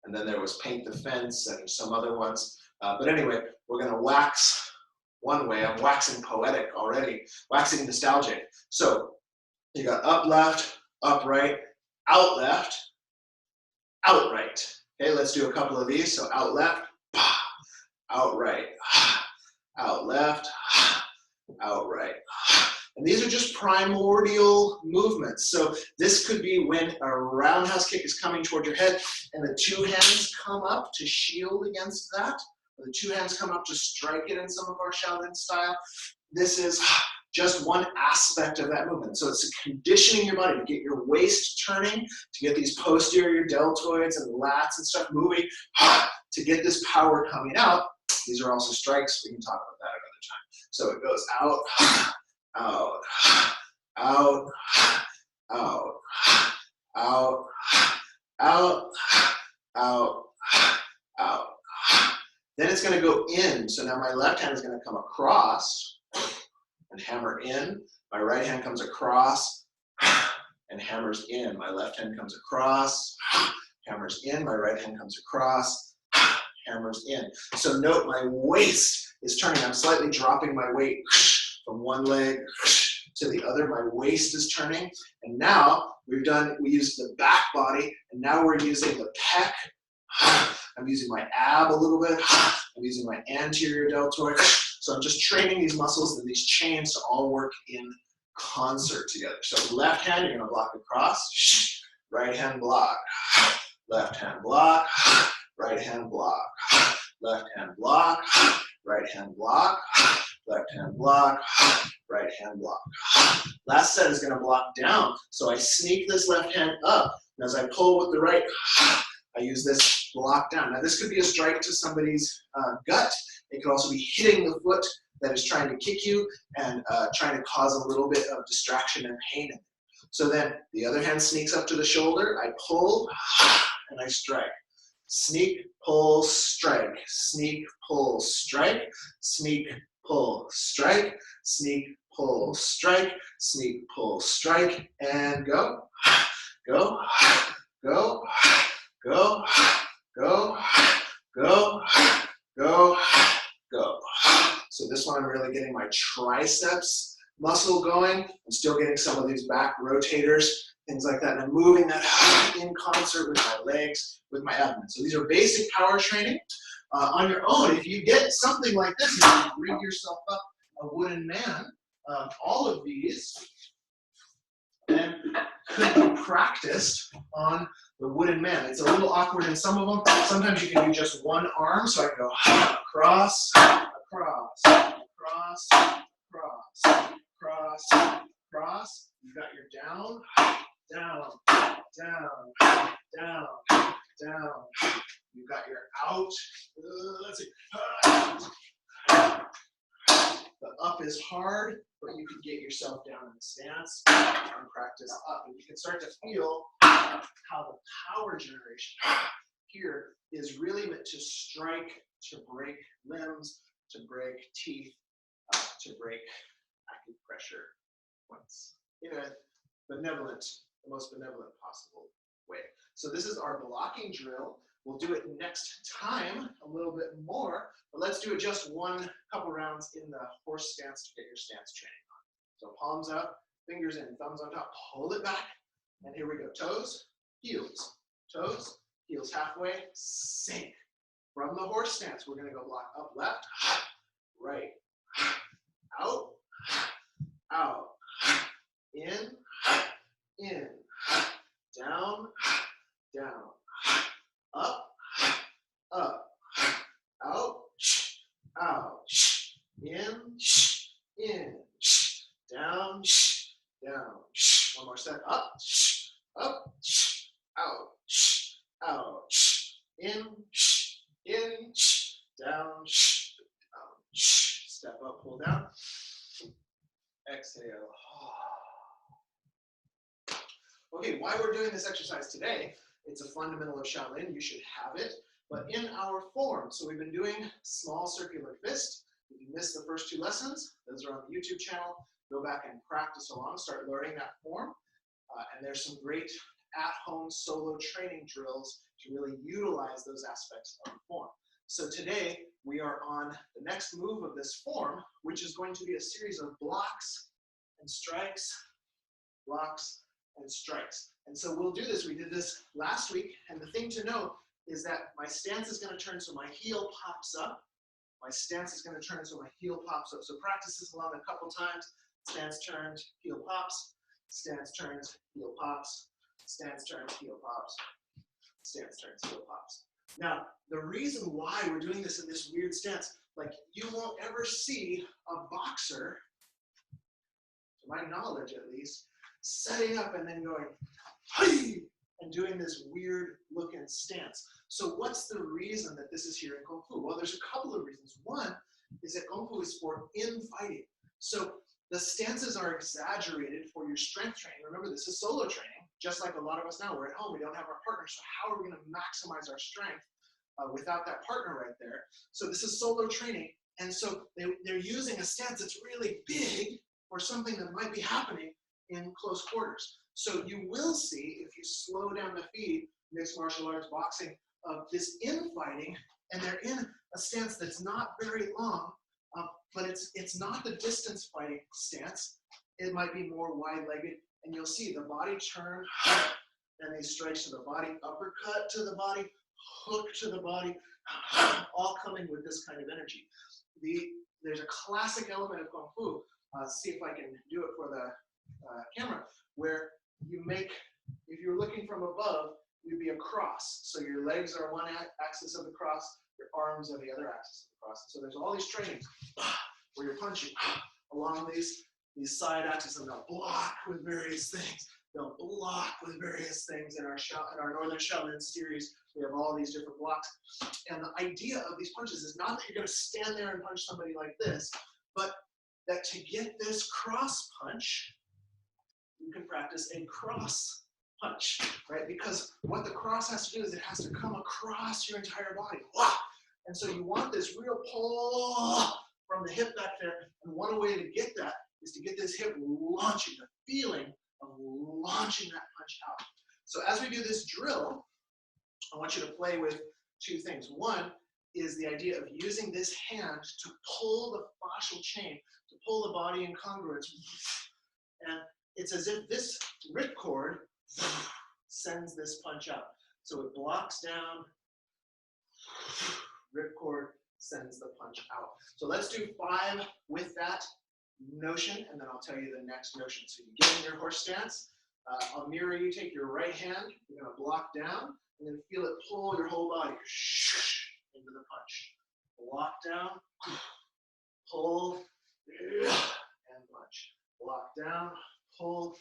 and then there was paint the fence and some other ones. But anyway, we're going to wax one way. I'm waxing poetic already, waxing nostalgic. So you got up left, up right, out left, out right. Okay, let's do a couple of these. So out left, out right, out left, out right. And these are just primordial movements. So this could be when a roundhouse kick is coming toward your head and the two hands come up to shield against that. Or the two hands come up to strike it in some of our Shaolin style. This is just one aspect of that movement. So it's conditioning your body to get your waist turning, to get these posterior deltoids and lats and stuff moving, to get this power coming out. These are also strikes. We can talk about that another time. So it goes out, out, out, out, out, out, out, out. Then it's going to go in. So now my left hand is going to come across and hammer in. My right hand comes across and hammers in. My left hand comes across, hammers in. My right hand comes across, hammers in. So note my waist is turning. I'm slightly dropping my weight from one leg to the other. My waist is turning. And now we used the back body, and now we're using the pec. I'm using my ab a little bit. I'm using my anterior deltoid. So I'm just training these muscles and these chains to all work in concert together. So left hand, you're gonna block across. Right hand block. Left hand block. Right hand block. Left hand block. Right hand block. Left hand block. Right hand block. Last set is gonna block down. So I sneak this left hand up. And as I pull with the right, I use this block down. Now this could be a strike to somebody's gut. It could also be hitting the foot that is trying to kick you and trying to cause a little bit of distraction and pain. So then the other hand sneaks up to the shoulder. I pull and I strike. Sneak, pull, strike. Sneak, pull, strike. Sneak, pull, strike. Sneak, pull, strike. Sneak, pull, strike. And go. Go. Go. Go. Go. Go. Go. Go. So this one I'm really getting my triceps muscle going. I'm still getting some of these back rotators, things like that. And I'm moving that in concert with my legs, with my abdomen. So these are basic power training. On your own, if you get something like this, if you rig yourself up a wooden man, all of these then could be practiced on the wooden man. It's a little awkward in some of them. Sometimes you can do just one arm, so I can go across, across, across, across, across, across. You got your down, down, down, down, down. You got your out. Let's see. The up is hard, but you can get yourself down in the stance and practice up. And you can start to feel how the power generation here is really meant to strike, to break limbs, to break teeth, to break acupressure points in a benevolent, the most benevolent possible way. So this is our blocking drill. We'll do it next time a little bit more, but let's do it just couple rounds in the horse stance to get your stance training on. So palms up, fingers in, thumbs on top, pull it back, and here we go. Toes, heels, halfway, sink. From the horse stance, we're gonna go block up, left, right, out, out, in, down, down, up, up, out, out, in, down, down. One more set. Up, up, out, out, in, down, down. Step up, pull down. Exhale. Okay, why we're doing this exercise today, it's a fundamental of Shaolin, you should have it, but in our form. So we've been doing small circular fist. If you missed the first 2 lessons, those are on the YouTube channel. Go back and practice along, start learning that form. And there's some great at-home solo training drills to really utilize those aspects of the form. So today, we are on the next move of this form, which is going to be a series of blocks and strikes, blocks and strikes. And so we'll do this. We did this last week, and the thing to know is that my stance is going to turn so my heel pops up. My stance is going to turn so my heel pops up. So practice this along a couple times. Stance turns, heel pops. Stance turns, heel pops. Stance turns, heel pops. Stance turns, heel pops. Now, the reason why we're doing this in this weird stance, like you won't ever see a boxer, to my knowledge at least, setting up and then going, hey, and doing this weird looking stance. So what's the reason that this is here in Kung Fu? Well, there's a couple of reasons. One is that Kung Fu is for infighting. So the stances are exaggerated for your strength training. Remember, this is solo training, just like a lot of us now. We're at home, we don't have our partner, so how are we gonna maximize our strength without that partner right there? So this is solo training, and so they're using a stance that's really big for something that might be happening in close quarters. So you will see, if you slow down the feed, mixed martial arts, boxing, this infighting, and they're in a stance that's not very long, but it's not the distance fighting stance. It might be more wide-legged, and you'll see the body turn, and these strikes to the body, uppercut to the body, hook to the body, all coming with this kind of energy. There's a classic element of Kung Fu, see if I can do it for the camera, where you make, if you're looking from above, you'd be a cross. So your legs are one axis of the cross, your arms are the other axis of the cross. So there's all these trainings where you're punching along these side axes, and they'll block with various things. They'll block with various things. In our Northern Shaolin series, we have all these different blocks. And the idea of these punches is not that you're going to stand there and punch somebody like this, but that to get this cross punch, you can practice a cross punch, right? Because what the cross has to do is it has to come across your entire body. Wow! And so you want this real pull from the hip back there. And one way to get that is to get this hip launching, the feeling of launching that punch out. So as we do this drill, I want you to play with 2 things. One is the idea of using this hand to pull the fascial chain, to pull the body in congruence. And it's as if this ripcord sends this punch out. So it blocks down, ripcord sends the punch out. So let's do 5 with that notion, and then I'll tell you the next notion. So you get in your horse stance. I'll mirror you. Take your right hand. You're going to block down, and then feel it pull your whole body into the punch. Block down, pull, and punch. Block down, pull,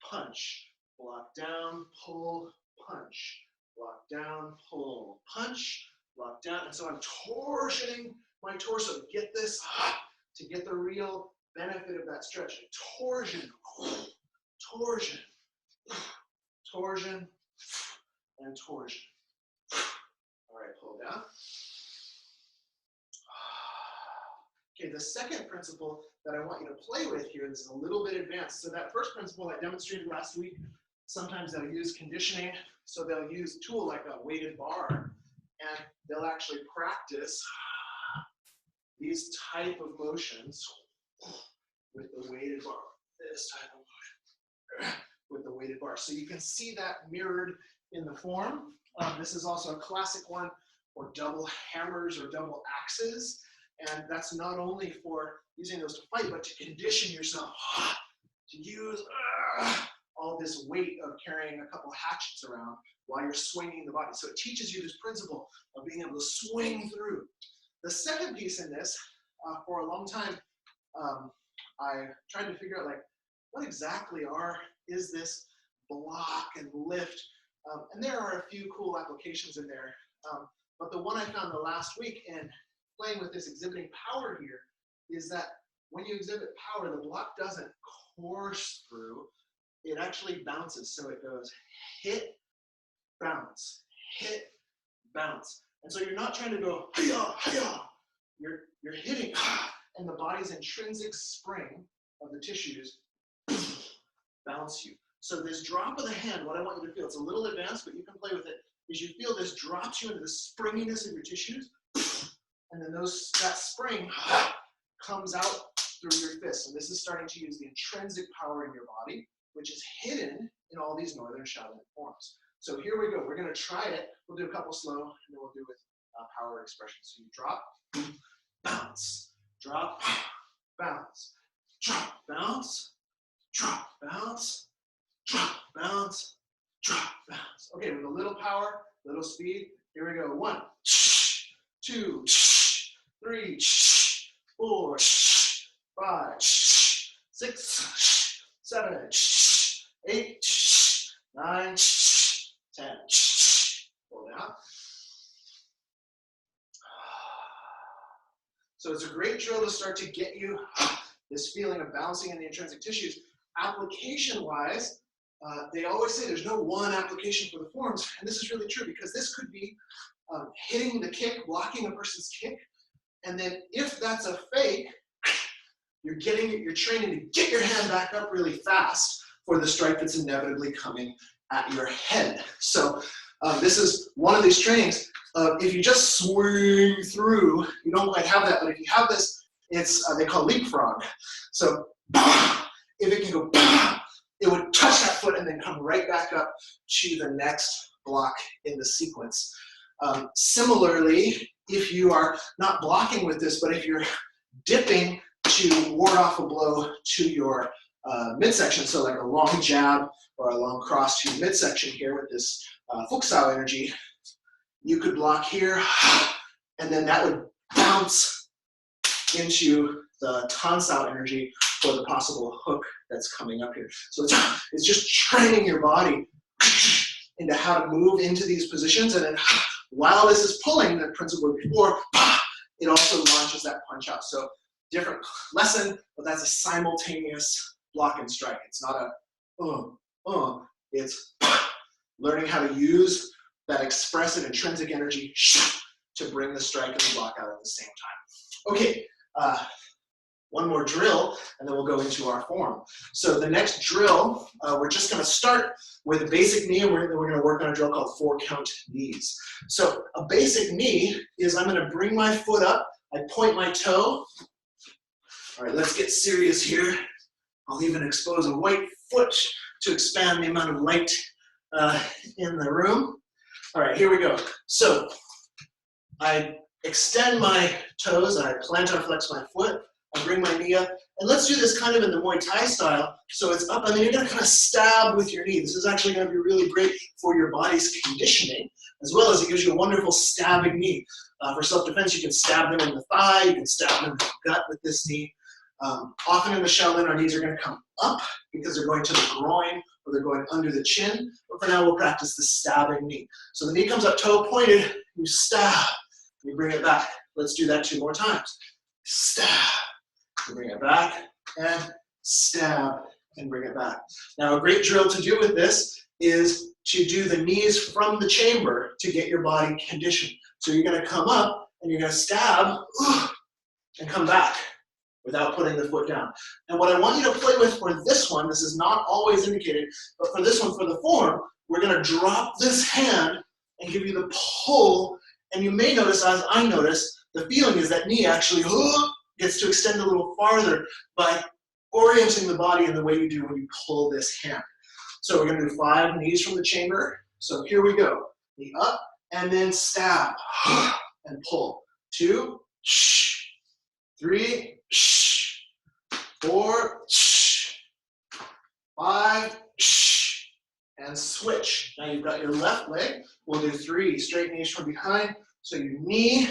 punch. Block down, pull, punch. Block down, pull, punch. Block down. And so I'm torsioning my torso to get this, to get the real benefit of that stretch. Torsion, torsion, torsion, and torsion. All right, pull down. Okay, the second principle that I want you to play with here, this is a little bit advanced. So that first principle I demonstrated last week, sometimes they'll use conditioning. So they'll use a tool like a weighted bar, and they'll actually practice these type of motions with the weighted bar. This type of motion with the weighted bar. So you can see that mirrored in the form. This is also a classic one for double hammers or double axes. And that's not only for using those to fight, but to condition yourself to use all this weight of carrying a couple hatchets around while you're swinging the body. So it teaches you this principle of being able to swing through. The second piece in this, for a long time, I tried to figure out like, what exactly is this block and lift? And there are a few cool applications in there. But the one I found the last week in playing with this exhibiting power here is that when you exhibit power, the block doesn't course through, it actually bounces. So it goes hit, bounce, hit, bounce. And so you're not trying to go, hi-ya, hi-ya. You're hitting, and the body's intrinsic spring of the tissues bounce you. So this drop of the hand, what I want you to feel, it's a little advanced, but you can play with it, is you feel this drops you into the springiness of your tissues, and then that spring comes out through your fists. And this is starting to use the intrinsic power in your body, which is hidden in all these northern Shaolin forms. So here we go. We're going to try it. We'll do a couple slow, and then we'll do with power expressions. So you drop, bounce, drop, bounce, drop, bounce, drop, bounce, drop, bounce, drop, bounce. Okay, with a little power, little speed. Here we go. 1, 2, 3, 4, 5, 6, 7, 8, 9, 10. Pull down. So it's a great drill to start to get you this feeling of bouncing in the intrinsic tissues. Application-wise, they always say there's no one application for the forms, and this is really true because this could be hitting the kick, blocking a person's kick, and then if that's a fake, you're training to get your hand back up really fast for the strike that's inevitably coming at your head. So this is one of these trainings. If you just swing through, you don't quite have that, but if you have this, it's they call leapfrog. So if it can go, it would touch that foot and then come right back up to the next block in the sequence. Similarly, if you are not blocking with this, but if you're dipping to ward off a blow to your midsection, so like a long jab or a long cross to your midsection here with this Fuxao energy, you could block here, and then that would bounce into the Tansao energy for the possible hook that's coming up here. So it's just training your body into how to move into these positions, and then while this is pulling, the principle before, it also launches that punch out. So different lesson, but that's a simultaneous block and strike. It's not a it's learning how to use that expressive intrinsic energy to bring the strike and the block out at the same time. Okay, one more drill, and then we'll go into our form. So the next drill, we're just going to start with a basic knee, and we're going to work on a drill called 4-count knees. So a basic knee is I'm going to bring my foot up, I point my toe. All right, let's get serious here. I'll even expose a white foot to expand the amount of light in the room. All right, here we go. So I extend my toes, I plantar flex my foot, I bring my knee up, and let's do this kind of in the Muay Thai style. So it's up, and then you're gonna kind of stab with your knee. This is actually gonna be really great for your body's conditioning, as well as it gives you a wonderful stabbing knee. For self-defense, you can stab them in the thigh, you can stab them in the gut with this knee. Often in the Shaolin, our knees are gonna come up because they're going to the groin, or they're going under the chin, but for now we'll practice the stabbing knee. So the knee comes up, toe pointed, you stab, you bring it back. Let's do that 2 more times. Stab, you bring it back, and stab, and bring it back. Now a great drill to do with this is to do the knees from the chamber to get your body conditioned. So you're gonna come up, and you're gonna stab, and come back, without putting the foot down. And what I want you to play with for this one, this is not always indicated, but for this one, for the form, we're gonna drop this hand and give you the pull, and you may notice, as I notice, the feeling is that knee actually gets to extend a little farther by orienting the body in the way you do when you pull this hand. So we're gonna do 5 knees from the chamber. So here we go. Knee up, and then stab, and pull. 2, 3, 4, 5, and switch. Now you've got your left leg. We'll do 3 straight knees from behind. So your knee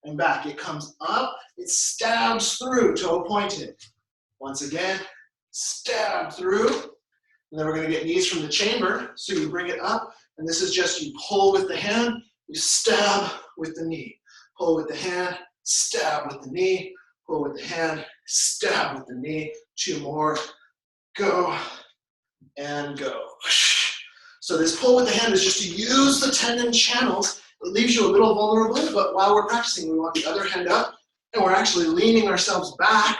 and back. It comes up, it stabs through, toe pointed. Once again, stab through. And then we're going to get knees from the chamber. So you bring it up, and this is just you pull with the hand, you stab with the knee. Pull with the hand, stab with the knee. Pull with the hand, stab with the knee. 2 more. Go and go. So this pull with the hand is just to use the tendon channels. It leaves you a little vulnerable, but while we're practicing, we want the other hand up, and we're actually leaning ourselves back.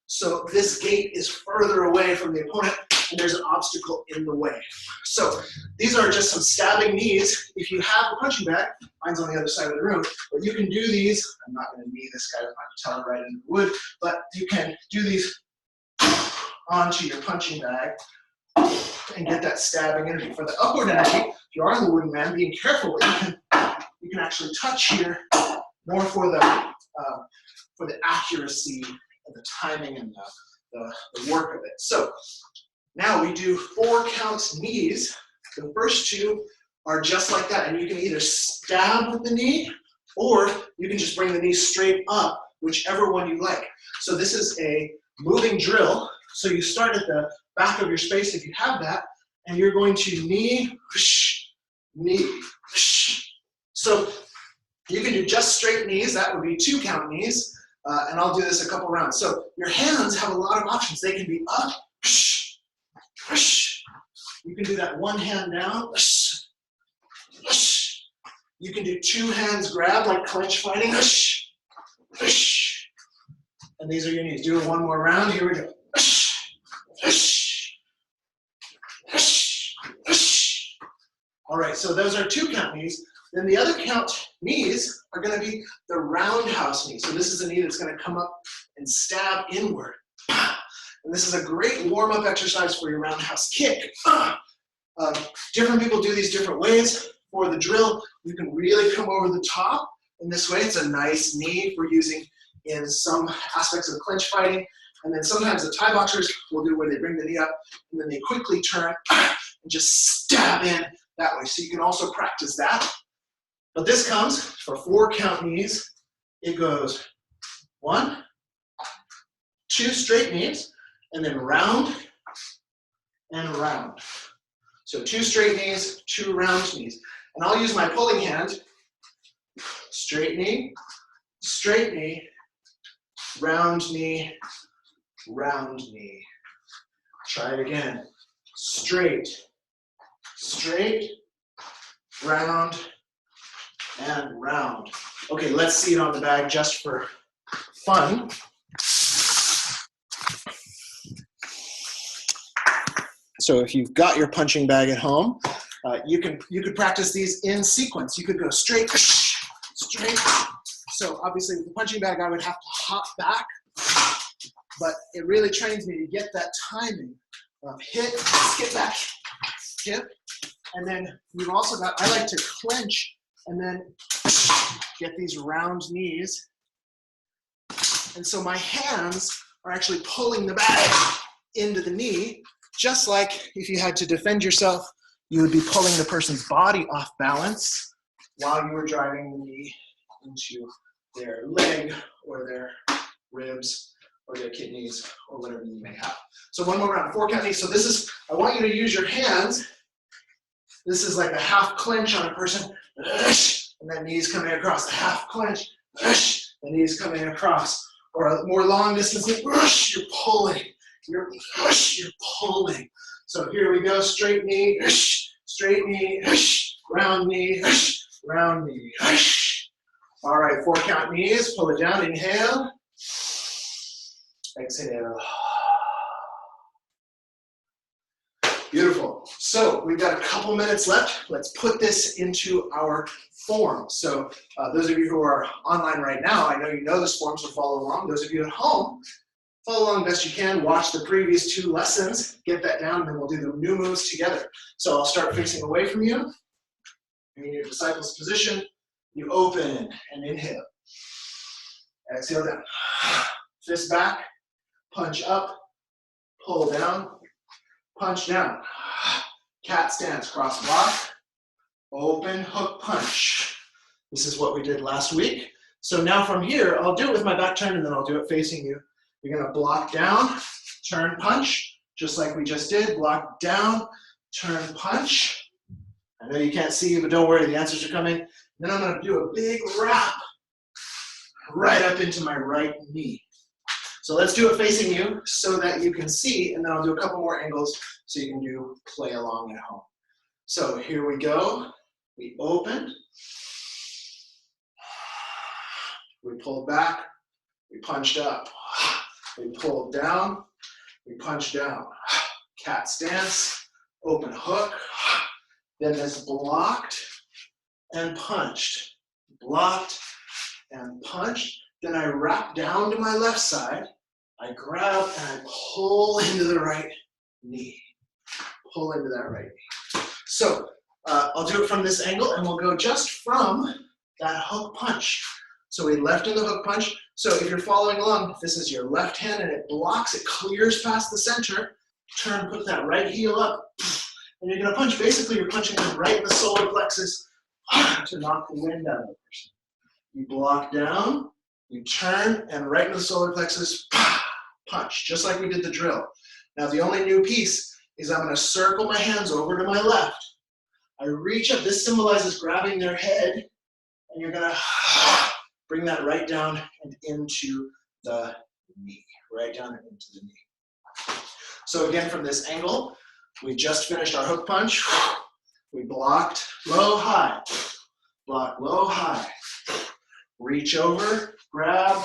So this gate is further away from the opponent, and there's an obstacle in the way. So these are just some stabbing knees. If you have a punching bag, mine's on the other side of the room, but you can do these. I'm not going to knee this guy with my patella right into the wood, but you can do these onto your punching bag and get that stabbing energy. For the upward energy, if you are the wooden man, being careful, but you can actually touch here more for the accuracy and the timing and the work of it. So now we do 4 count knees. The first 2 are just like that, and you can either stab with the knee or you can just bring the knee straight up, whichever one you like. So this is a moving drill. So you start at the back of your space if you have that, and you're going to knee, knee. So you can do just straight knees. That would be 2 count knees, and I'll do this a couple rounds. So your hands have a lot of options. They can be up. You can do that one hand down. You can do 2 hands grab like clench fighting. And these are your knees. Do it one more round. Here we go. All right, so those are 2 count knees. Then the other count knees are going to be the roundhouse knee. So this is a knee that's going to come up and stab inward. And this is a great warm-up exercise for your roundhouse kick. Different people do these different ways. For the drill, you can really come over the top in this way. It's a nice knee for using in some aspects of clinch fighting. And then sometimes the Thai boxers will do where they bring the knee up and then they quickly turn and just stab in that way. So you can also practice that. But this comes for 4 count knees. It goes 1, 2 straight knees, and then round and round. So 2 straight knees, 2 round knees. And I'll use my pulling hand. Straight knee, round knee, round knee. Try it again. Straight, round, and round. Okay, let's see it on the bag just for fun. So if you've got your punching bag at home, you could practice these in sequence. You could go straight. So obviously with the punching bag, I would have to hop back, but it really trains me to get that timing of hit, skip back, skip, and then you've also got, I like to clench and then get these round knees. And so my hands are actually pulling the bag into the knee, just like if you had to defend yourself, you would be pulling the person's body off balance while you were driving the knee into their leg or their ribs or their kidneys or whatever you may have. So one more round, 4 count knees. So this is, I want you to use your hands. This is like a half clench on a person, and that knee's coming across, a half clench, the knee's coming across. Or a more long distance, you're pulling, you're pulling. So here we go, straight knee, round knee, round knee. All right, 4 count knees, pull it down, inhale, exhale. Beautiful. So we've got a couple minutes left. Let's put this into our form. So those of you who are online right now, I know you know this form, so follow along. Those of you at home, follow along best you can. Watch the previous 2 lessons. Get that down, and then we'll do the new moves together. So I'll start facing away from you. In your disciples position, you open and inhale. Exhale down. Fist back, punch up, pull down, punch down. Cat stance, cross block, open hook punch. This is what we did last week. So now from here, I'll do it with my back turned and then I'll do it facing you. You're gonna block down, turn punch, just like we just did. Block down, turn punch. I know you can't see, but don't worry, the answers are coming. Then I'm gonna do a big wrap right up into my right knee. So let's do it facing you so that you can see, and then I'll do a couple more angles so you can do play along at home. So here we go. We open. We pulled back. We punched up. We pulled down. We punched down. Cat stance. Open hook. Then this blocked and punched. Blocked and punched. Then I wrap down to my left side. I grab and I pull into the right knee. Pull into that right knee. So I'll do it from this angle and we'll go just from that hook punch. So we left in the hook punch. So if you're following along, this is your left hand and it blocks, it clears past the center. Turn, put that right heel up. And you're gonna punch, basically you're punching them right in the solar plexus to knock the wind out of the person. You block down, you turn, and right in the solar plexus, punch, just like we did the drill. Now the only new piece is I'm gonna circle my hands over to my left. I reach up, this symbolizes grabbing their head, and you're gonna bring that right down and into the knee, right down and into the knee. So again, from this angle, we just finished our hook punch. We blocked low, high, block low, high. Reach over, grab,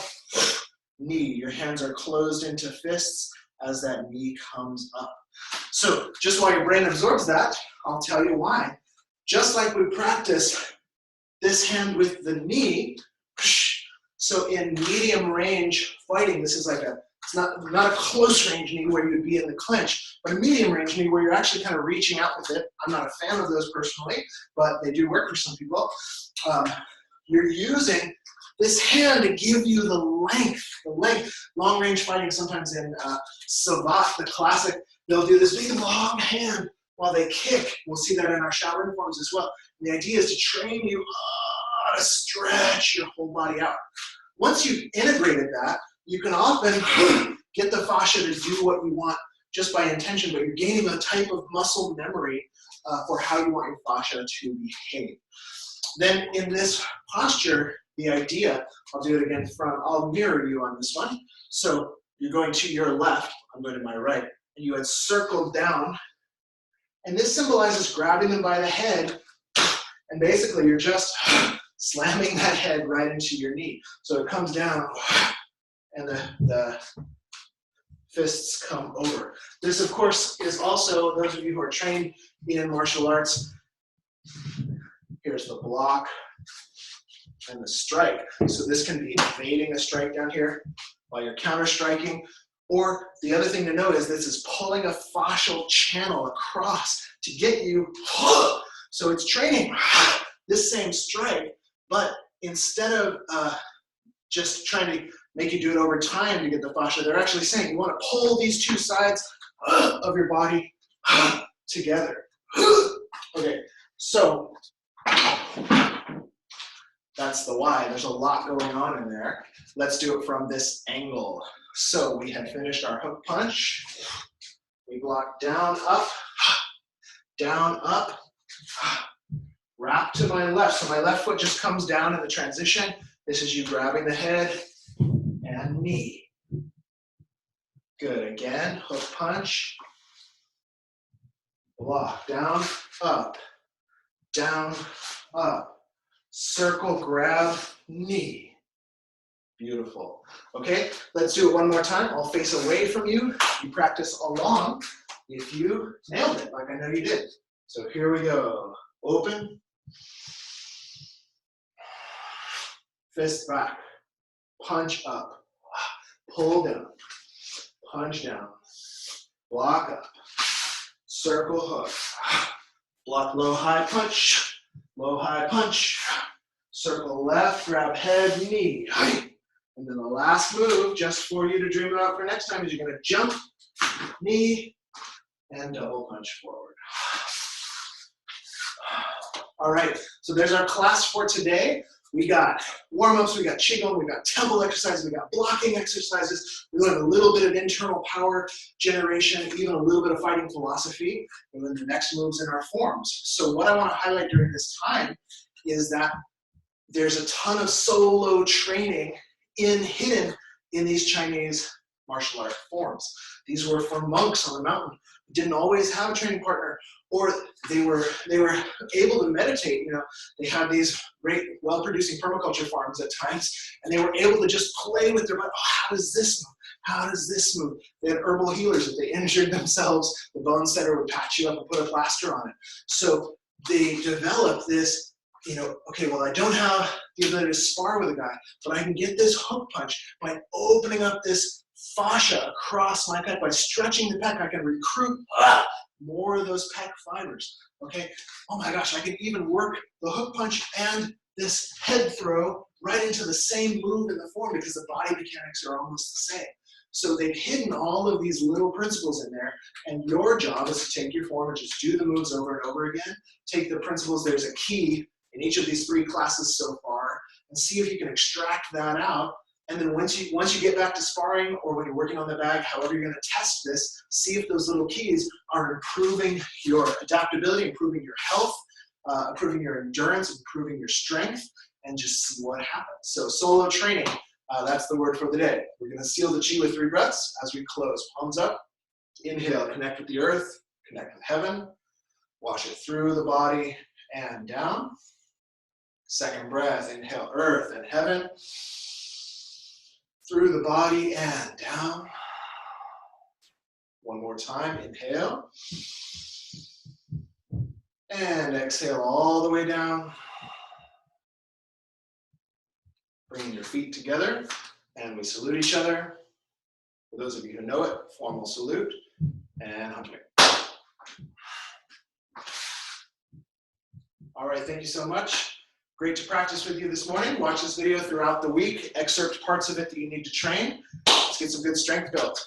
knee. Your hands are closed into fists as that knee comes up. So just while your brain absorbs that, I'll tell you why. Just like we practice this hand with the knee, so in medium range fighting, this is like it's not a close range knee where you'd be in the clinch, but a medium range knee where you're actually kind of reaching out with it. I'm not a fan of those personally, but they do work for some people. You're using this hand to give you the length. Long range fighting, sometimes in Savate, the classic, they'll do this big long hand while they kick. We'll see that in our Shaolin forms as well. And the idea is to train you to stretch your whole body out. Once you've integrated that, you can often get the fascia to do what you want just by intention, but you're gaining a type of muscle memory for how you want your fascia to behave. Then in this posture, the idea, I'll do it again I'll mirror you on this one. So you're going to your left, I'm going to my right, and you had circled down. And this symbolizes grabbing them by the head, and basically you're just slamming that head right into your knee. So it comes down, and the fists come over. This, of course, is also, those of you who are trained in martial arts, here's the block and the strike. So this can be evading a strike down here while you're counter striking. Or the other thing to note is this is pulling a fascial channel across to get you, so it's training this same strike, but instead of just trying to make you do it over time to get the fascia, they're actually saying you want to pull these two sides of your body together. Okay, so that's the why. There's a lot going on in there. Let's do it from this angle. So we had finished our hook punch. We block down, up, wrap to my left. So my left foot just comes down in the transition. This is you grabbing the head and knee. Good, again, hook punch. Block, down, up, circle, grab, knee. Beautiful. Okay, let's do it one more time. I'll face away from you. You practice along if you nailed it, like I know you did. So here we go. Open. Fist back. Punch up. Pull down. Punch down. Block up. Circle hook. Block low, high punch. Low, high punch. Circle left, grab head, knee. And then the last move, just for you to dream about for next time, is you're gonna jump, knee, and double punch forward. All right, so there's our class for today. We got warm-ups, we got Qigong, we got temple exercises, we got blocking exercises. We learned a little bit of internal power generation, even a little bit of fighting philosophy, and then the next moves in our forms. So what I want to highlight during this time is that there's a ton of solo training hidden in these Chinese martial art forms. These were for monks on the mountain who didn't always have a training partner, or they were able to meditate. You know, they had these great, well-producing permaculture farms at times, and they were able to just play with their body. Oh, how does this move? How does this move? They had herbal healers. If they injured themselves, the bone setter would patch you up and put a plaster on it. So they developed this, you know, okay, well, I don't have the ability to spar with a guy, but I can get this hook punch by opening up this fascia across my pec. By stretching the pec, I can recruit more of those pec fibers, okay? Oh my gosh, I can even work the hook punch and this head throw right into the same move in the form because the body mechanics are almost the same. So they've hidden all of these little principles in there, and your job is to take your form and just do the moves over and over again. Take the principles, there's a key in each of these 3 classes so far, and see if you can extract that out. And then once you get back to sparring, or when you're working on the bag, however you're gonna test this, see if those little keys are improving your adaptability, improving your health, improving your endurance, improving your strength, and just see what happens. So solo training, that's the word for the day. We're gonna seal the chi with 3 breaths as we close. Palms up, inhale, connect with the earth, connect with heaven, wash it through the body and down. Second breath, inhale, earth and heaven, through the body and down. One more time, inhale. And exhale all the way down. Bringing your feet together, and we salute each other. For those of you who know it, formal salute, and hunter. All right, thank you so much. Great to practice with you this morning. Watch this video throughout the week. Excerpt parts of it that you need to train. Let's get some good strength built.